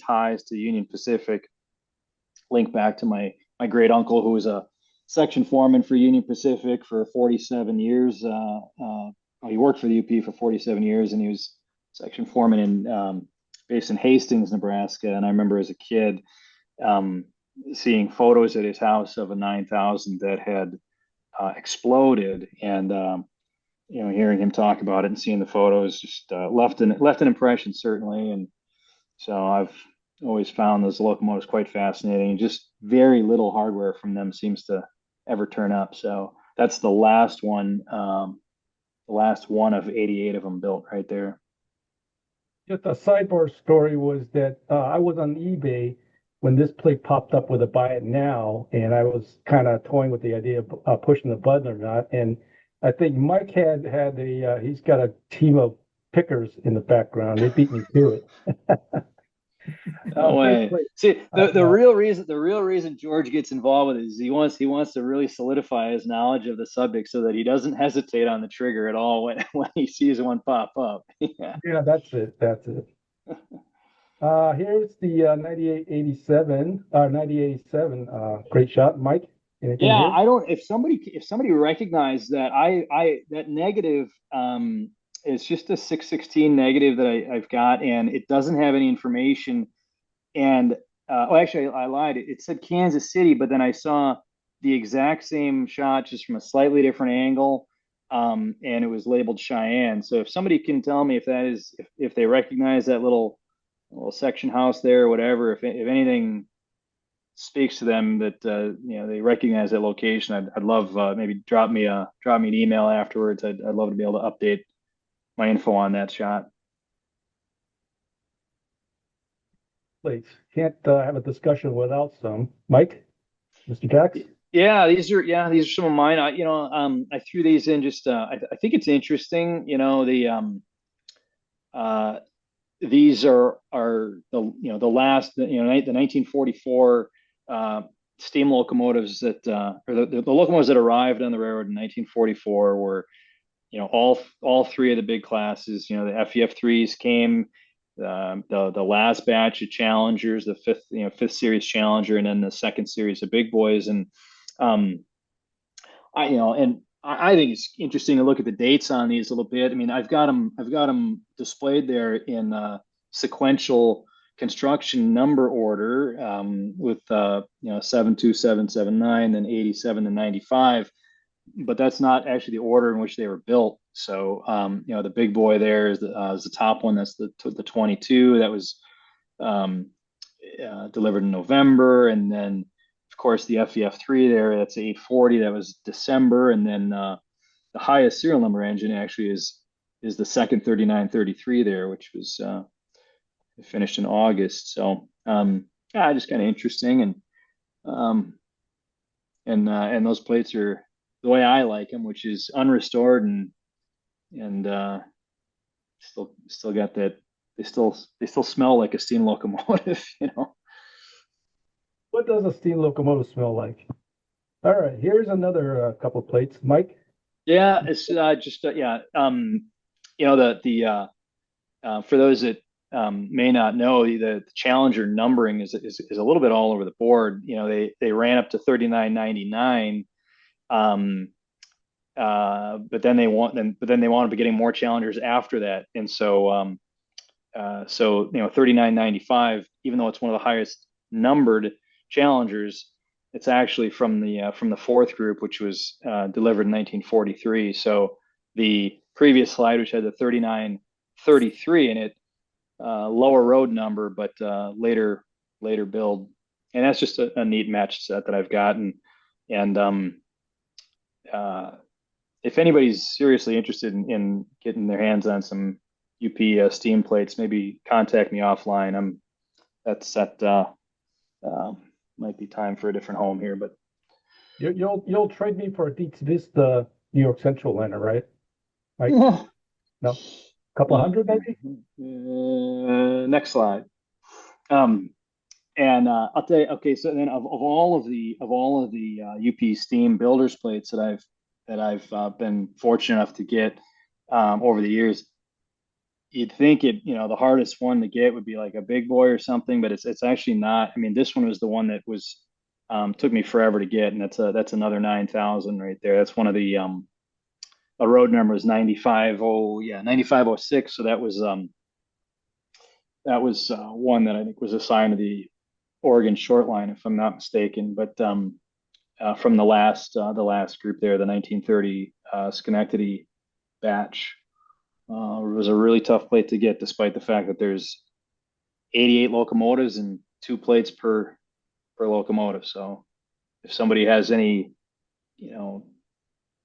ties to Union Pacific link back to my great uncle, who was a section foreman for Union Pacific for 47 years. He worked for the UP for 47 years, and he was section foreman based in Hastings, Nebraska. And I remember as a kid, seeing photos at his house of a 9000 that had exploded, and hearing him talk about it and seeing the photos just left an impression, certainly. And so I've always found those locomotives quite fascinating, and just very little hardware from them seems to ever turn up. So that's the last one of 88 of them built right there. Just a sidebar story was that I was on eBay when this plate popped up with a buy it now, and I was kind of toying with the idea of pushing the button or not. And I think Mike he's got a team of pickers in the background. They beat me to it. No way. See, the uh, real reason George gets involved with it is he wants to really solidify his knowledge of the subject so that he doesn't hesitate on the trigger at all when he sees one pop up. Yeah. yeah, that's it. That's it. Here's the 9087, great shot, Mike. Anything Yeah, here? I don't. If somebody recognized that, that negative, it's just a 616 negative that I've got, and it doesn't have any information. And actually, I lied. It said Kansas City, but then I saw the exact same shot, just from a slightly different angle, and it was labeled Cheyenne. So if somebody can tell me if they recognize that little section house there or whatever, if anything speaks to them that they recognize that location, I'd love, maybe drop me an email afterwards. I'd love to be able to update my info on that shot. Please. Can't have a discussion without some. Mike, Mr. Jax? Yeah, these are some of mine. I threw these in just I think it's interesting. These are the last, the 1944 steam locomotives that or the locomotives that arrived on the railroad in 1944 were all three of the big classes. The FEF3s came, the last batch of Challengers, the fifth series Challenger, and then the second series of big boys. And I think it's interesting to look at the dates on these a little bit. I mean, I've got them displayed there in sequential construction number order, with 72779, then 87 and 95. But that's not actually the order in which they were built. So the big boy there is the top one. That's the 22 that was delivered in November, and then of course the FEF3 there, that's 840, that was December. And then the highest serial number engine actually is the second 3933 there, which was finished in August. So just kind of interesting. And those plates are the way I like them, which is unrestored and still got that. They still smell like a steam locomotive. What does a steam locomotive smell like? All right, here's another couple plates. Mike? Yeah, it's just yeah. For those that may not know, the Challenger numbering is a little bit all over the board. They ran up to 3999. But then they wanted to be getting more Challengers after that, and so 3995, even though it's one of the highest numbered Challengers, it's actually from the fourth group, which was delivered in 1943. So the previous slide, which had the 3933 in it, lower road number, but later build, and that's just a neat match set that I've gotten. And if anybody's seriously interested in getting their hands on some UP steam plates, maybe contact me offline. That might be time for a different home here, but You'll trade me for a Dietz Vista New York Central liner, right? Mike? No, couple hundred maybe. Next slide. And I'll tell you. Okay, so then of all of the UP steam builders plates that I've been fortunate enough to get over the years, you'd think the hardest one to get would be like a big boy or something, but it's actually not. I mean, this one was the one that was took me forever to get, and that's another 9000 right there. That's one of the a road number is 9506. So that was one that I think was assigned to the Oregon short line, if I'm not mistaken. But from the last group there, the 1930 Schenectady batch, it was a really tough plate to get, despite the fact that there's 88 locomotives and 2 plates per locomotive. So if somebody has any,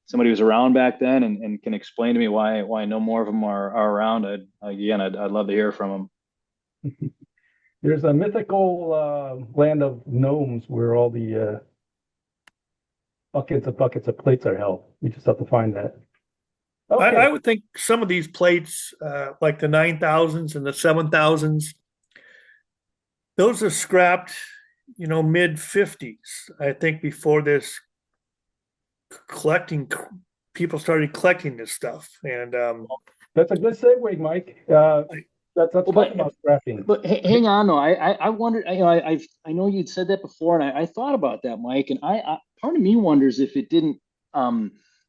somebody who's around back then and can explain to me why no more of them are around, I'd love to hear from them. There's a mythical land of gnomes where all the buckets of plates are held. We just have to find that. Okay. I would think some of these plates, like the 9,000s and the 7,000s, those are scrapped, mid 50s. I think before this people started collecting this stuff. And that's a good segue, Mike. Let's talk about scrapping. But hang on, though. I wondered. I know you'd said that before, and I thought about that, Mike. And part of me wonders if it didn't,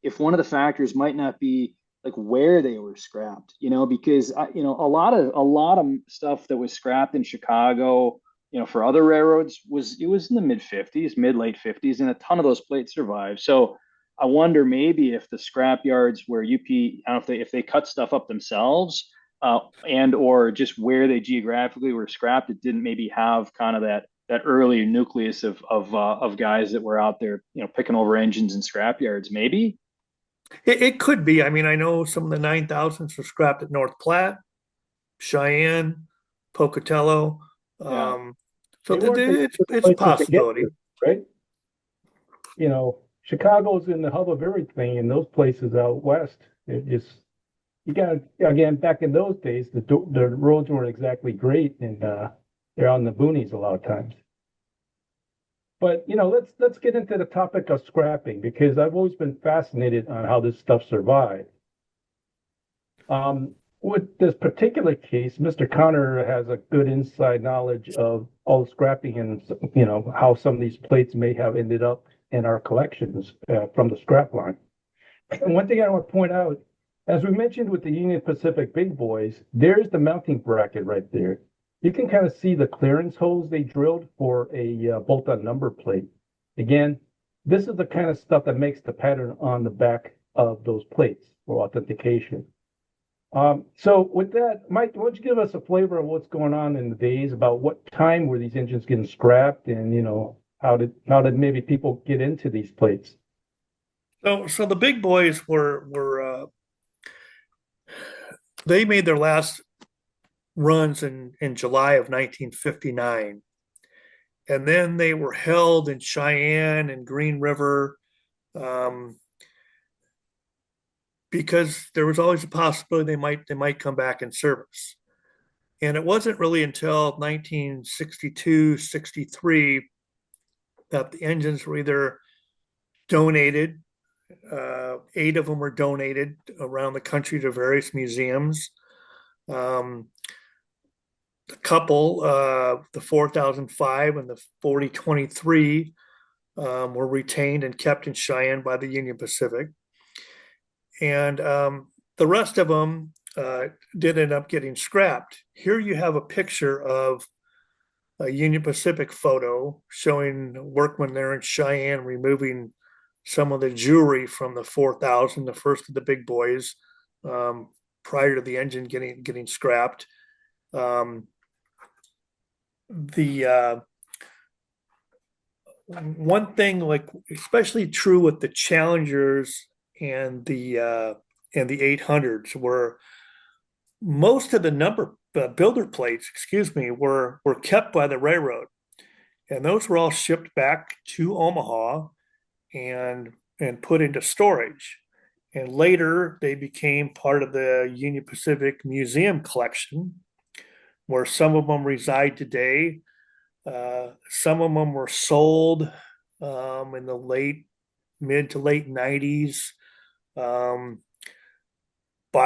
if one of the factors might not be like where they were scrapped. Because a lot of stuff that was scrapped in Chicago, for other railroads was in the mid 50s, late 50s, and a ton of those plates survived. So I wonder maybe if the scrap yards where UP, I don't know if they cut stuff up themselves. And or just where they geographically were scrapped, it didn't maybe have kind of that early nucleus of guys that were out there, picking over engines and scrap yards. Maybe it could be. I mean, I know some of the 9,000s were scrapped at North Platte, Cheyenne, Pocatello. Yeah. So it's a possibility, right? Chicago's in the hub of everything, and those places out west, it just. You got again back in those days, the roads weren't exactly great, and they're on the boonies a lot of times. But let's get into the topic of scrapping, because I've always been fascinated on how this stuff survived. With this particular case, Mr. Connor has a good inside knowledge of all the scrapping and how some of these plates may have ended up in our collections from the scrap line. And one thing I want to point out. As we mentioned with the Union Pacific big boys, there's the mounting bracket right there. You can kind of see the clearance holes they drilled for a bolt-on number plate. Again, this is the kind of stuff that makes the pattern on the back of those plates for authentication. So with that, Mike, why don't you give us a flavor of what's going on in the days, about what time were these engines getting scrapped, and how did maybe people get into these plates? So the big boys were they made their last runs in July of 1959. And then they were held in Cheyenne and Green River because there was always a possibility they might come back in service. And it wasn't really until 1962, 63 that the engines were either donated. 8 of them were donated around the country to various museums. A couple, the 4005 and the 4023, were retained and kept in Cheyenne by the Union Pacific. And the rest of them did end up getting scrapped. Here you have a picture of a Union Pacific photo showing workmen there in Cheyenne removing some of the jewelry from the 4000, the first of the big boys, prior to the engine getting scrapped. The one thing, like especially true with the Challengers and the 800s, were most of the number builder plates, were kept by the railroad, and those were all shipped back to Omaha and put into storage. And later they became part of the Union Pacific Museum collection, where some of them reside today. Some of them were sold in the mid to late 90s by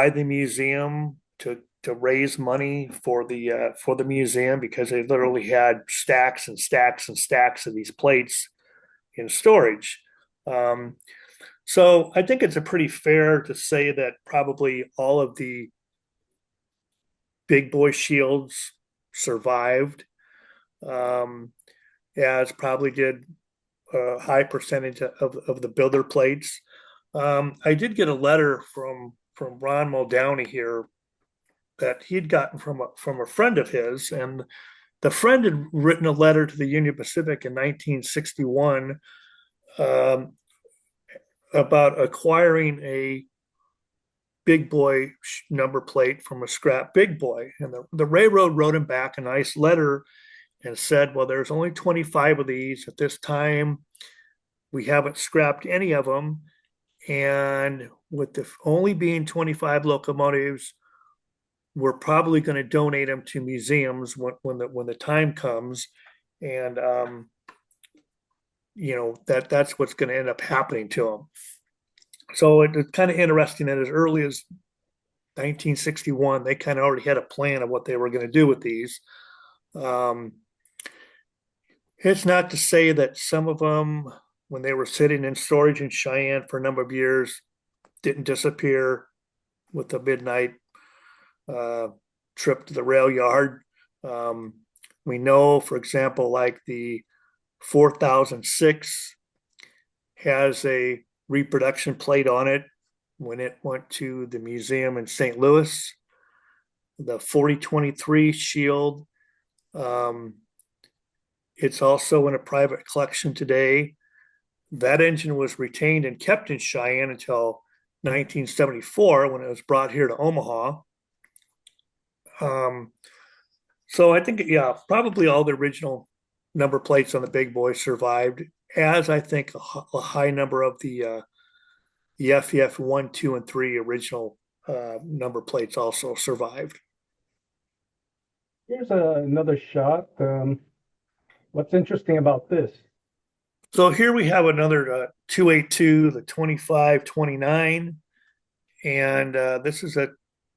the museum to raise money for the museum, because they literally had stacks and stacks and stacks of these plates in storage. So I think it's a pretty fair to say that probably all of the big boy shields survived. as probably did a high percentage of the builder plates. I did get a letter from Ron Muldowney here that he'd gotten from a friend of his, and the friend had written a letter to the Union Pacific in 1961 um, about acquiring a big boy number plate from a scrap big boy. And the railroad wrote him back a nice letter and said, well, there's only 25 of these at this time. We haven't scrapped any of them. And with the only being 25 locomotives, we're probably going to donate them to museums when the time comes. And, that's what's going to end up happening to them. So it's kind of interesting that as early as 1961, they kind of already had a plan of what they were going to do with these. It's not to say that some of them, when they were sitting in storage in Cheyenne for a number of years, didn't disappear with the midnight trip to the rail yard. We know, for example, like the 4006 has a reproduction plate on it when it went to the museum in St. Louis. The 4023 shield, it's also in a private collection today. That engine was retained and kept in Cheyenne until 1974 when it was brought here to Omaha. So I think, probably all the original number plates on the big boy survived, as I think a high number of the FEF 1, 2, and 3 original number plates also survived. Here's another shot. What's interesting about this? So here we have another 282, the 2529, and this is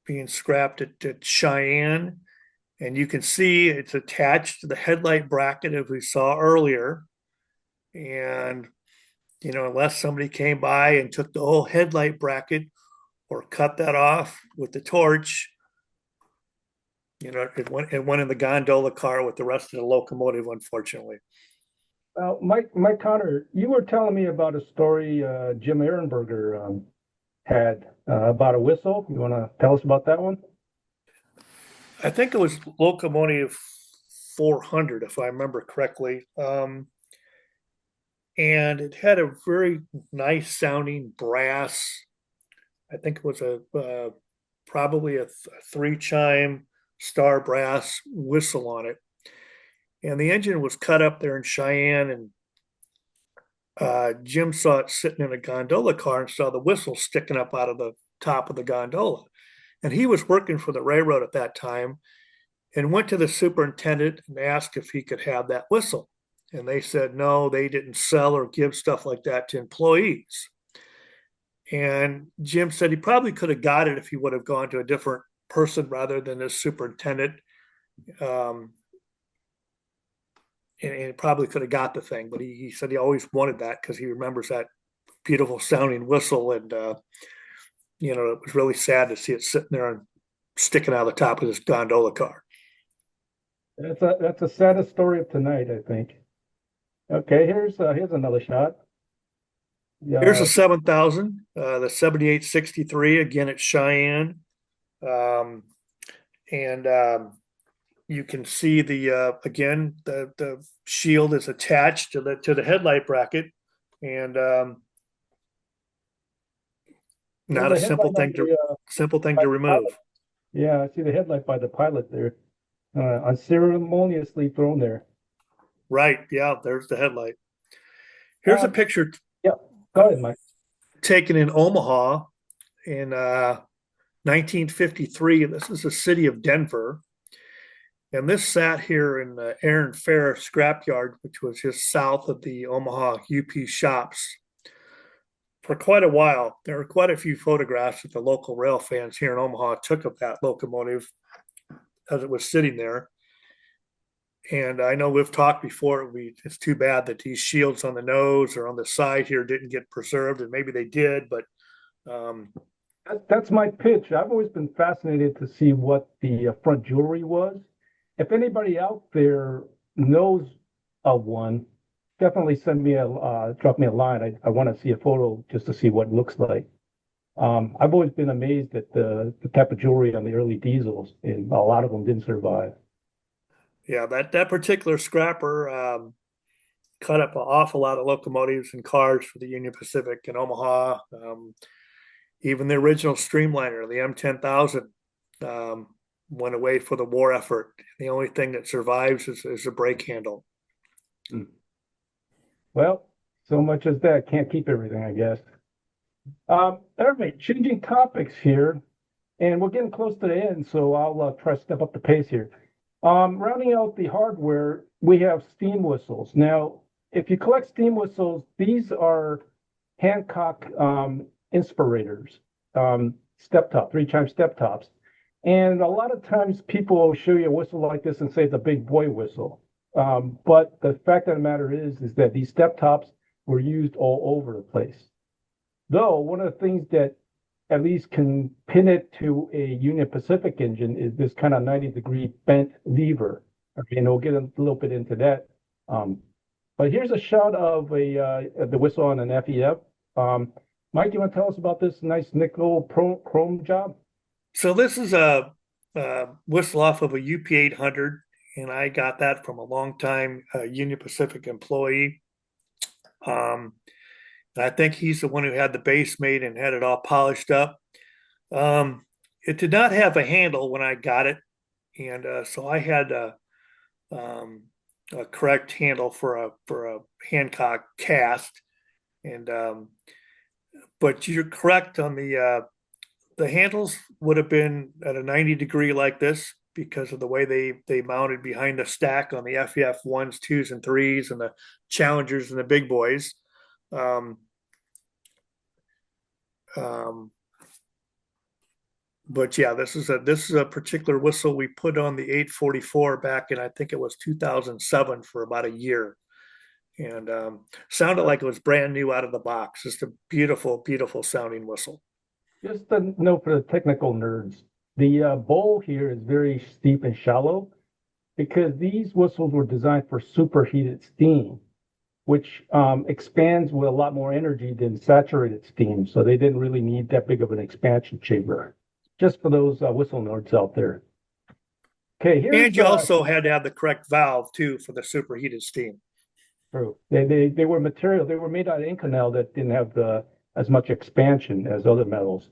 being scrapped at Cheyenne. And you can see it's attached to the headlight bracket as we saw earlier. And, unless somebody came by and took the whole headlight bracket or cut that off with the torch, it went in the gondola car with the rest of the locomotive, unfortunately. Mike Connor, you were telling me about a story Jim Ehrenberger had about a whistle. You want to tell us about that one? I think it was Locomotive 400, if I remember correctly. And it had a very nice sounding brass. I think it was probably a 3-chime star brass whistle on it. And the engine was cut up there in Cheyenne, and Jim saw it sitting in a gondola car and saw the whistle sticking up out of the top of the gondola. And he was working for the railroad at that time and went to the superintendent and asked if he could have that whistle. And they said, no, they didn't sell or give stuff like that to employees. And Jim said he probably could have got it if he would have gone to a different person rather than the superintendent. And probably could have got the thing, but he said he always wanted that because he remembers that beautiful sounding whistle. And, it was really sad to see it sitting there and sticking out of the top of this gondola car. That's the saddest story of tonight, I think. Okay, here's another shot. Here's a 7000, the 7863, again at Cheyenne. You can see again the shield is attached to the headlight bracket, and not a simple thing to remove. Pilot. Yeah, I see the headlight by the pilot there, unceremoniously thrown there. Right. Yeah. There's the headlight. Here's a picture. Yeah. Go ahead, Mike. Taken in Omaha in 1953. This is the city of Denver. And this sat here in the Aaron Fair scrapyard, which was just south of the Omaha UP shops, for quite a while. There were quite a few photographs that the local rail fans here in Omaha took of that locomotive as it was sitting there. And I know we've talked before, it's too bad that these shields on the nose or on the side here didn't get preserved, and maybe they did, but that's my pitch. I've always been fascinated to see what the front jewelry was. If anybody out there knows of one, definitely send me drop me a line. I want to see a photo just to see what it looks like. I've always been amazed at the type of jewelry on the early diesels, and a lot of them didn't survive. Yeah, that particular scrapper cut up an awful lot of locomotives and cars for the Union Pacific in Omaha. Even the original Streamliner, the M10,000, went away for the war effort. The only thing that survives is a brake handle. Well, so much as that, can't keep everything, I guess. All right, changing topics here, and we're getting close to the end, so I'll try to step up the pace here. Rounding out the hardware, we have steam whistles. Now, if you collect steam whistles, these are Hancock inspirators, step top, 3-chime step tops. And a lot of times people will show you a whistle like this and say it's a big boy whistle. But the fact of the matter is that these step tops were used all over the place. Though one of the things that at least can pin it to a Union Pacific engine is this kind of 90-degree bent lever. And we'll get a little bit into that. But here's a shot of the whistle on an FEF. Mike, you want to tell us about this nice nickel chrome job? So this is a whistle off of a UP 800, and I got that from a longtime Union Pacific employee. I think he's the one who had the base made and had it all polished up. It did not have a handle when I got it, and so I had a correct handle for a Hancock cast. And but you're correct on the handles would have been at a 90-degree like this because of the way they mounted behind the stack on the FEF 1s, 2s, and 3s, and the Challengers and the big boys. But yeah, this is a particular whistle we put on the 844 back in, I think it was 2007, for about a year, and sounded like it was brand new out of the box. Just a beautiful, beautiful sounding whistle. Just a note for the technical nerds. The bowl here is very steep and shallow because these whistles were designed for superheated steam, which expands with a lot more energy than saturated steam. So they didn't really need that big of an expansion chamber. Just for those whistle nerds out there. Okay, here's and you also had to have the correct valve too for the superheated steam. True. They were material. They were made out of Inconel that didn't have as much expansion as other metals.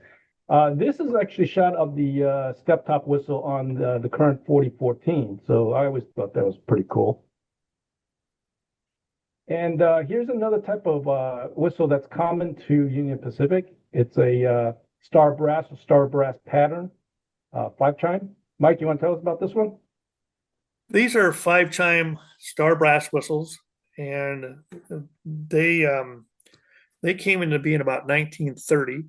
This is actually a shot of the step top whistle on the current 4014. So I always thought that was pretty cool. And here's another type of whistle that's common to Union Pacific. It's a star brass pattern, 5-chime. Mike, you want to tell us about this one? These are 5-chime star brass whistles, and they came into being about 1930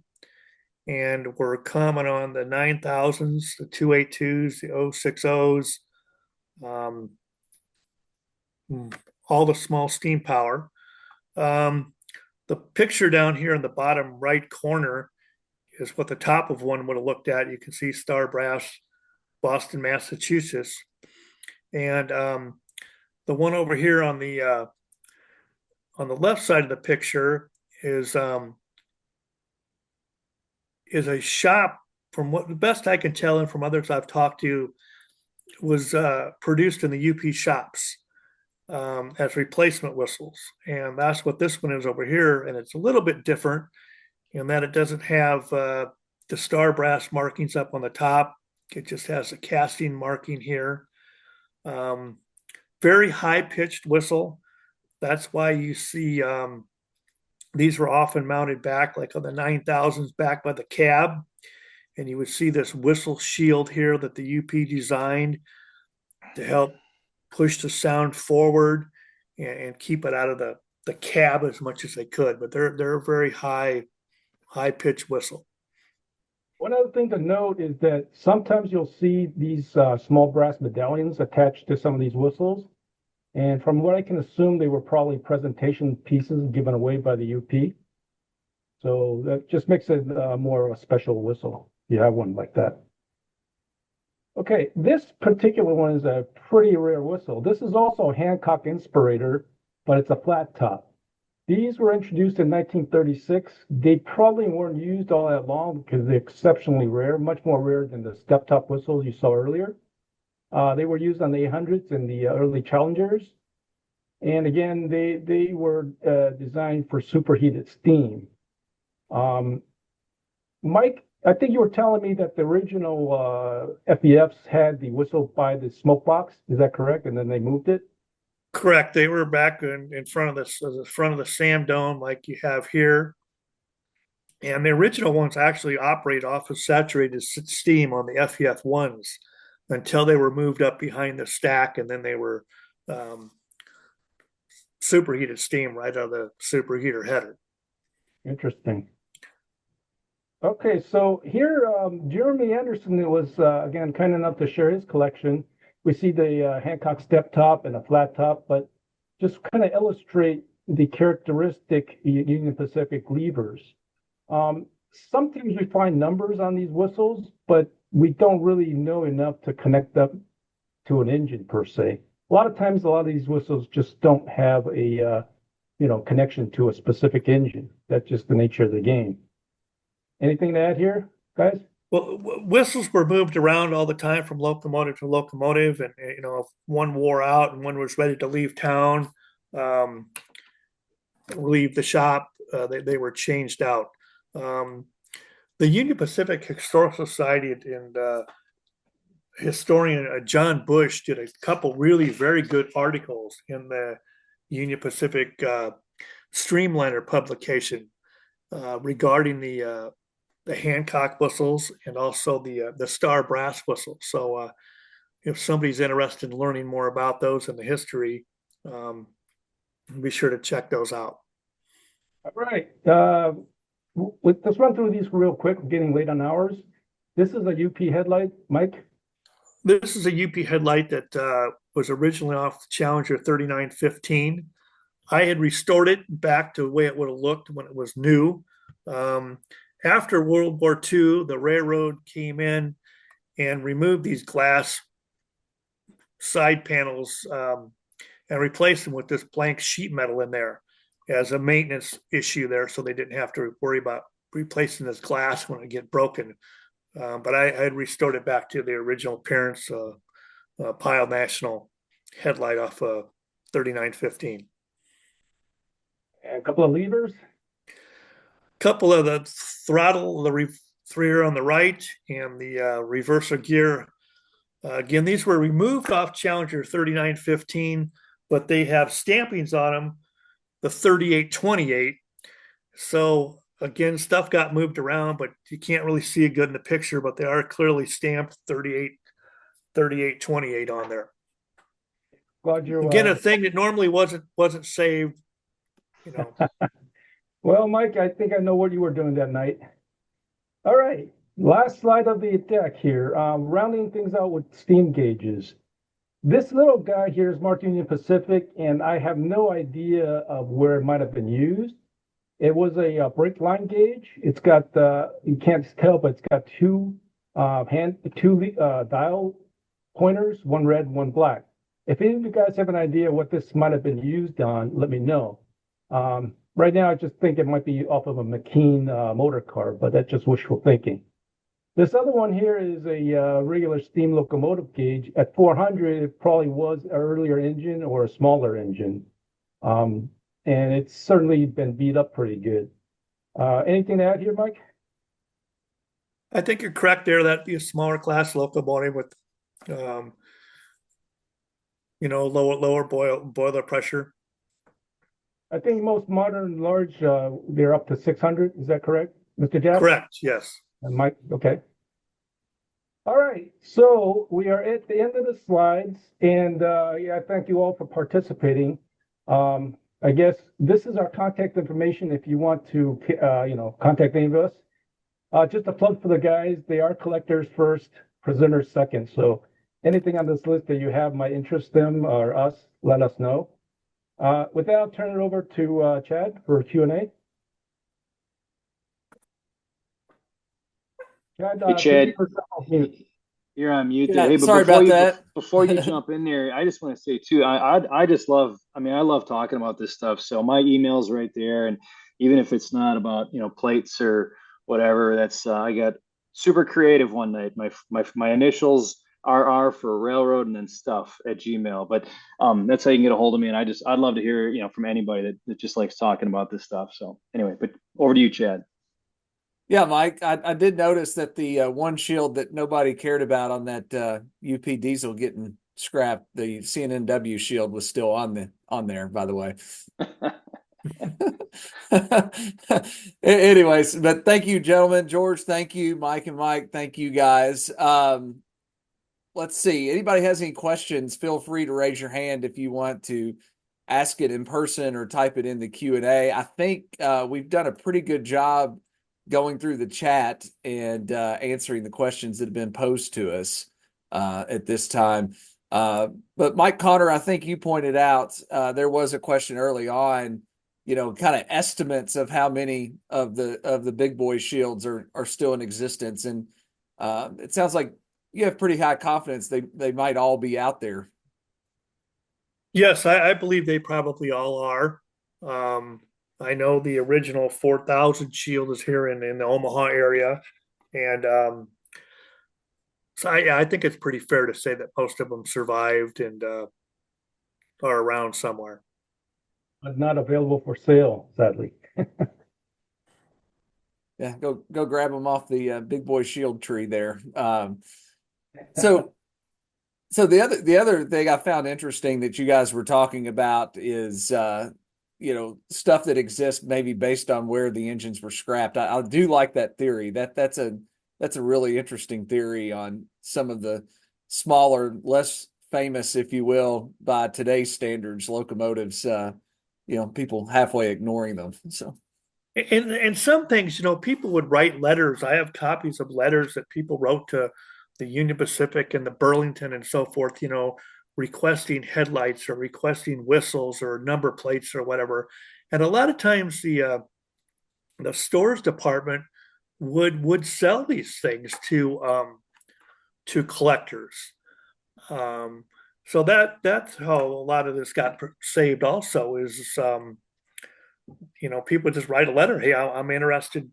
and were common on the 9000s, the 282s, the 060s, all the small steam power. The picture down here in the bottom right corner is what the top of one would have looked at. You can see star brass, Boston, Massachusetts. And the one over here on the left side of the picture is a shop, from what the best I can tell and from others I've talked to, was produced in the UP shops as replacement whistles. And that's what this one is over here. And it's a little bit different in that it doesn't have the star brass markings up on the top. It just has a casting marking here. Very high pitched whistle. That's why you see these were often mounted back, like on the 9000s, back by the cab. And you would see this whistle shield here that the UP designed to help push the sound forward and keep it out of the cab as much as they could. But they're a very high pitched whistle. One other thing to note is that sometimes you'll see these small brass medallions attached to some of these whistles. And from what I can assume, they were probably presentation pieces given away by the UP. So that just makes it more of a special whistle. You have one like that. Okay, this particular one is a pretty rare whistle. This is also a Hancock inspirator, but it's a flat top. These were introduced in 1936. They probably weren't used all that long because they're exceptionally rare, much more rare than the step top whistles you saw earlier. They were used on the 800s and the early Challengers. And again, they were designed for superheated steam. Mike, I think you were telling me that the original FEFs had the whistle by the smoke box. Is that correct? And then they moved it? Correct. They were back in front of the Sam Dome like you have here. And the original ones actually operate off of saturated steam on the FEF ones until they were moved up behind the stack, and then they were superheated steam right out of the superheater header. Interesting. Okay, so here, Jeremy Anderson was, again, kind enough to share his collection. We see the Hancock step top and a flat top, but just kind of illustrate the characteristic Union Pacific levers. Sometimes we find numbers on these whistles, but we don't really know enough to connect them to an engine per se. A lot of times, a lot of these whistles just don't have a, connection to a specific engine. That's just the nature of the game. Anything to add here, guys? Well, whistles were moved around all the time from locomotive to locomotive, and if one wore out and one was ready to leave town, leave the shop, they were changed out. The Union Pacific Historical Society and historian John Bush did a couple really very good articles in the Union Pacific Streamliner publication regarding the Hancock whistles and also the Star brass whistles. So if somebody's interested in learning more about those and the history, be sure to check those out. All right. Let's run through these real quick. We're getting late on hours. This is a UP headlight, Mike. This is a UP headlight that was originally off the Challenger 3915. I had restored it back to the way it would have looked when it was new. After World War II, the railroad came in and removed these glass side panels and replaced them with this blank sheet metal in there as a maintenance issue there, so they didn't have to worry about replacing this glass when it get broken. But I had restored it back to the original appearance, Pile National headlight off 3915. A couple of levers. Couple of the throttle, the rear on the right, and the reverser gear. Again, these were removed off Challenger 3915, but they have stampings on them, the 3828. So again, stuff got moved around, but you can't really see it good in the picture, but they are clearly stamped 3828 on there. Glad you're again a thing that normally wasn't saved, Well, Mike, I think I know what you were doing that night. All right, last slide of the deck here. Rounding things out with steam gauges. This little guy here is marked Union Pacific, and I have no idea of where it might have been used. It was a brake line gauge. It's got, you can't tell, but it's got two dial pointers, one red, one black. If any of you guys have an idea what this might have been used on, let me know. Right now, I just think it might be off of a McKean motor car, but that's just wishful thinking. This other one here is a regular steam locomotive gauge. At 400, it probably was an earlier engine or a smaller engine. And it's certainly been beat up pretty good. Anything to add here, Mike? I think you're correct there. That'd be a smaller class locomotive with, lower boiler pressure. I think most modern large, they're up to 600. Is that correct, Mr. Jack? Correct, yes. And Mike, okay. All right, so we are at the end of the slides, and I thank you all for participating. I guess this is our contact information if you want to, contact any of us. Just a plug for the guys, they are collectors first, presenters second. So anything on this list that you have might interest them or us, let us know. With that, I'll turn it over to Chad for Q&A. Chad, You're on mute there. Yeah, Hey, but sorry about that. before you jump in there, I just want to say too, I just love, I mean, I love talking about this stuff. So my email's right there, and even if it's not about, plates or whatever, that's I got super creative one night. My initials RR for railroad and then stuff at Gmail. But that's how you can get a hold of me. And I'd love to hear, from anybody that just likes talking about this stuff. So anyway, but over to you, Chad. Yeah, Mike, I did notice that the one shield that nobody cared about on that UP diesel getting scrapped, the CNNW shield, was still on there, by the way. Anyways, but thank you, gentlemen. George, thank you. Mike and Mike, thank you, guys. Let's see. Anybody has any questions, feel free to raise your hand if you want to ask it in person or type it in the Q&A. I think we've done a pretty good job going through the chat and answering the questions that have been posed to us at this time. But Mike Connor, I think you pointed out there was a question early on, kind of estimates of how many of the big boy shields are still in existence. And it sounds like you have pretty high confidence they might all be out there. Yes, I believe they probably all are. I know the original 4,000 shield is here in the Omaha area. And so I think it's pretty fair to say that most of them survived and are around somewhere. But not available for sale, sadly. Yeah, go grab them off the big boy shield tree there. So the other thing I found interesting that you guys were talking about is stuff that exists maybe based on where the engines were scrapped. I do like that theory. That's a really interesting theory on some of the smaller, less famous, if you will, by today's standards, locomotives. People halfway ignoring them. So. And some things, people would write letters. I have copies of letters that people wrote to the Union Pacific and the Burlington and so forth, requesting headlights or requesting whistles or number plates or whatever. And a lot of times the stores department would sell these things to collectors. So that's how a lot of this got saved. Also, is people just write a letter. Hey, I'm interested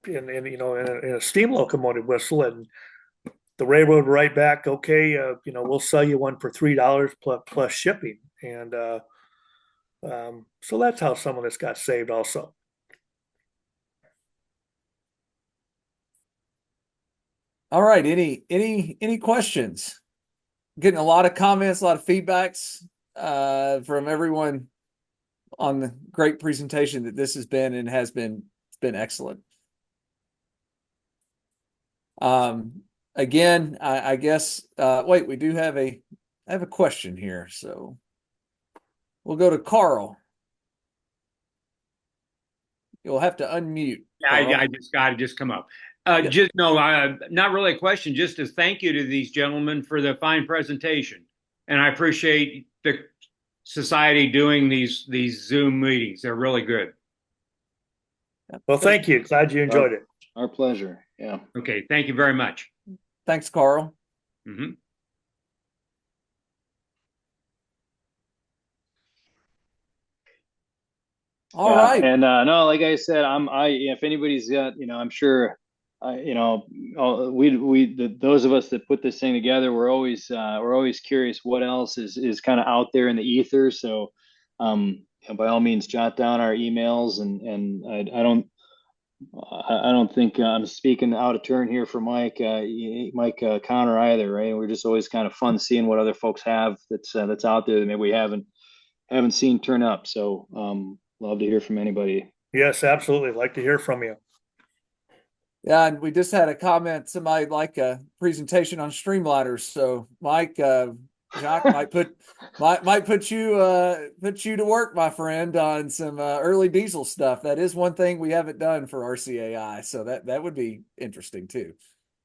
in a steam locomotive whistle, and the railroad would write back, okay, we'll sell you one for $3 plus shipping. And so that's how some of this got saved also. All right. Any questions? Getting a lot of comments, a lot of feedbacks from everyone on the great presentation that this has been and has been. It's been excellent. Again, I guess wait, we do have I have a question here, so we'll go to Carl. You'll have to unmute. I just got to just come up. Not really a question, just a thank you to these gentlemen for the fine presentation. And I appreciate the society doing these Zoom meetings. They're really good. Well, thank you. Glad you enjoyed it. Our pleasure. Yeah. Okay. Thank you very much. Thanks, Carl. Mm-hmm. All right. And no, like I said, if anybody's got, I'm sure, those of us that put this thing together, we're always curious what else is kind of out there in the ether. So, by all means, jot down our emails, and I don't think I'm speaking out of turn here for Mike Connor either, right? We're just always kind of fun seeing what other folks have that's out there that maybe we haven't seen turn up. So, love to hear from anybody. Yes, absolutely. Like to hear from you. Yeah, and we just had a comment. Somebody like a presentation on streamliners. So, Mike, Jacques might put you to work, my friend, on some early diesel stuff. That is one thing we haven't done for RCAI, so that would be interesting too.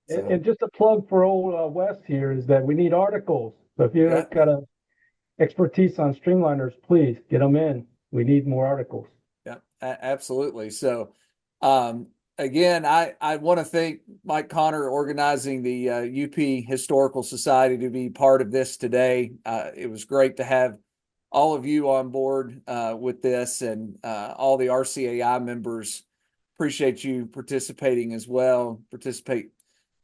So. And just a plug for old West here is that we need articles. So if you've got a expertise on streamliners, please get them in. We need more articles. Yeah, absolutely. So, again, I want to thank Mike Connor organizing the UP Historical Society to be part of this today. It was great to have all of you on board with this, and all the RCAI members. Appreciate you participating as well. Participate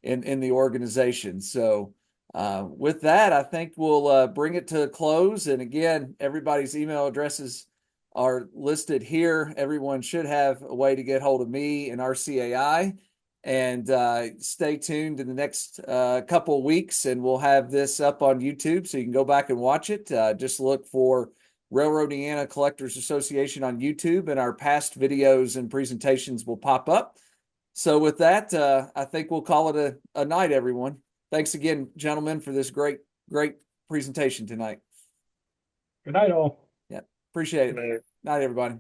in the organization. So with that, I think we'll bring it to a close. And again, everybody's email addresses are listed here. Everyone should have a way to get hold of me and RCAI. And stay tuned in the next couple of weeks, and we'll have this up on YouTube so you can go back and watch it. Just look for Railroadiana Collectors Association on YouTube, and our past videos and presentations will pop up. So with that, I think we'll call it a night, everyone. Thanks again, gentlemen, for this great presentation tonight. Good night, all. Yeah, appreciate it. Night, everybody.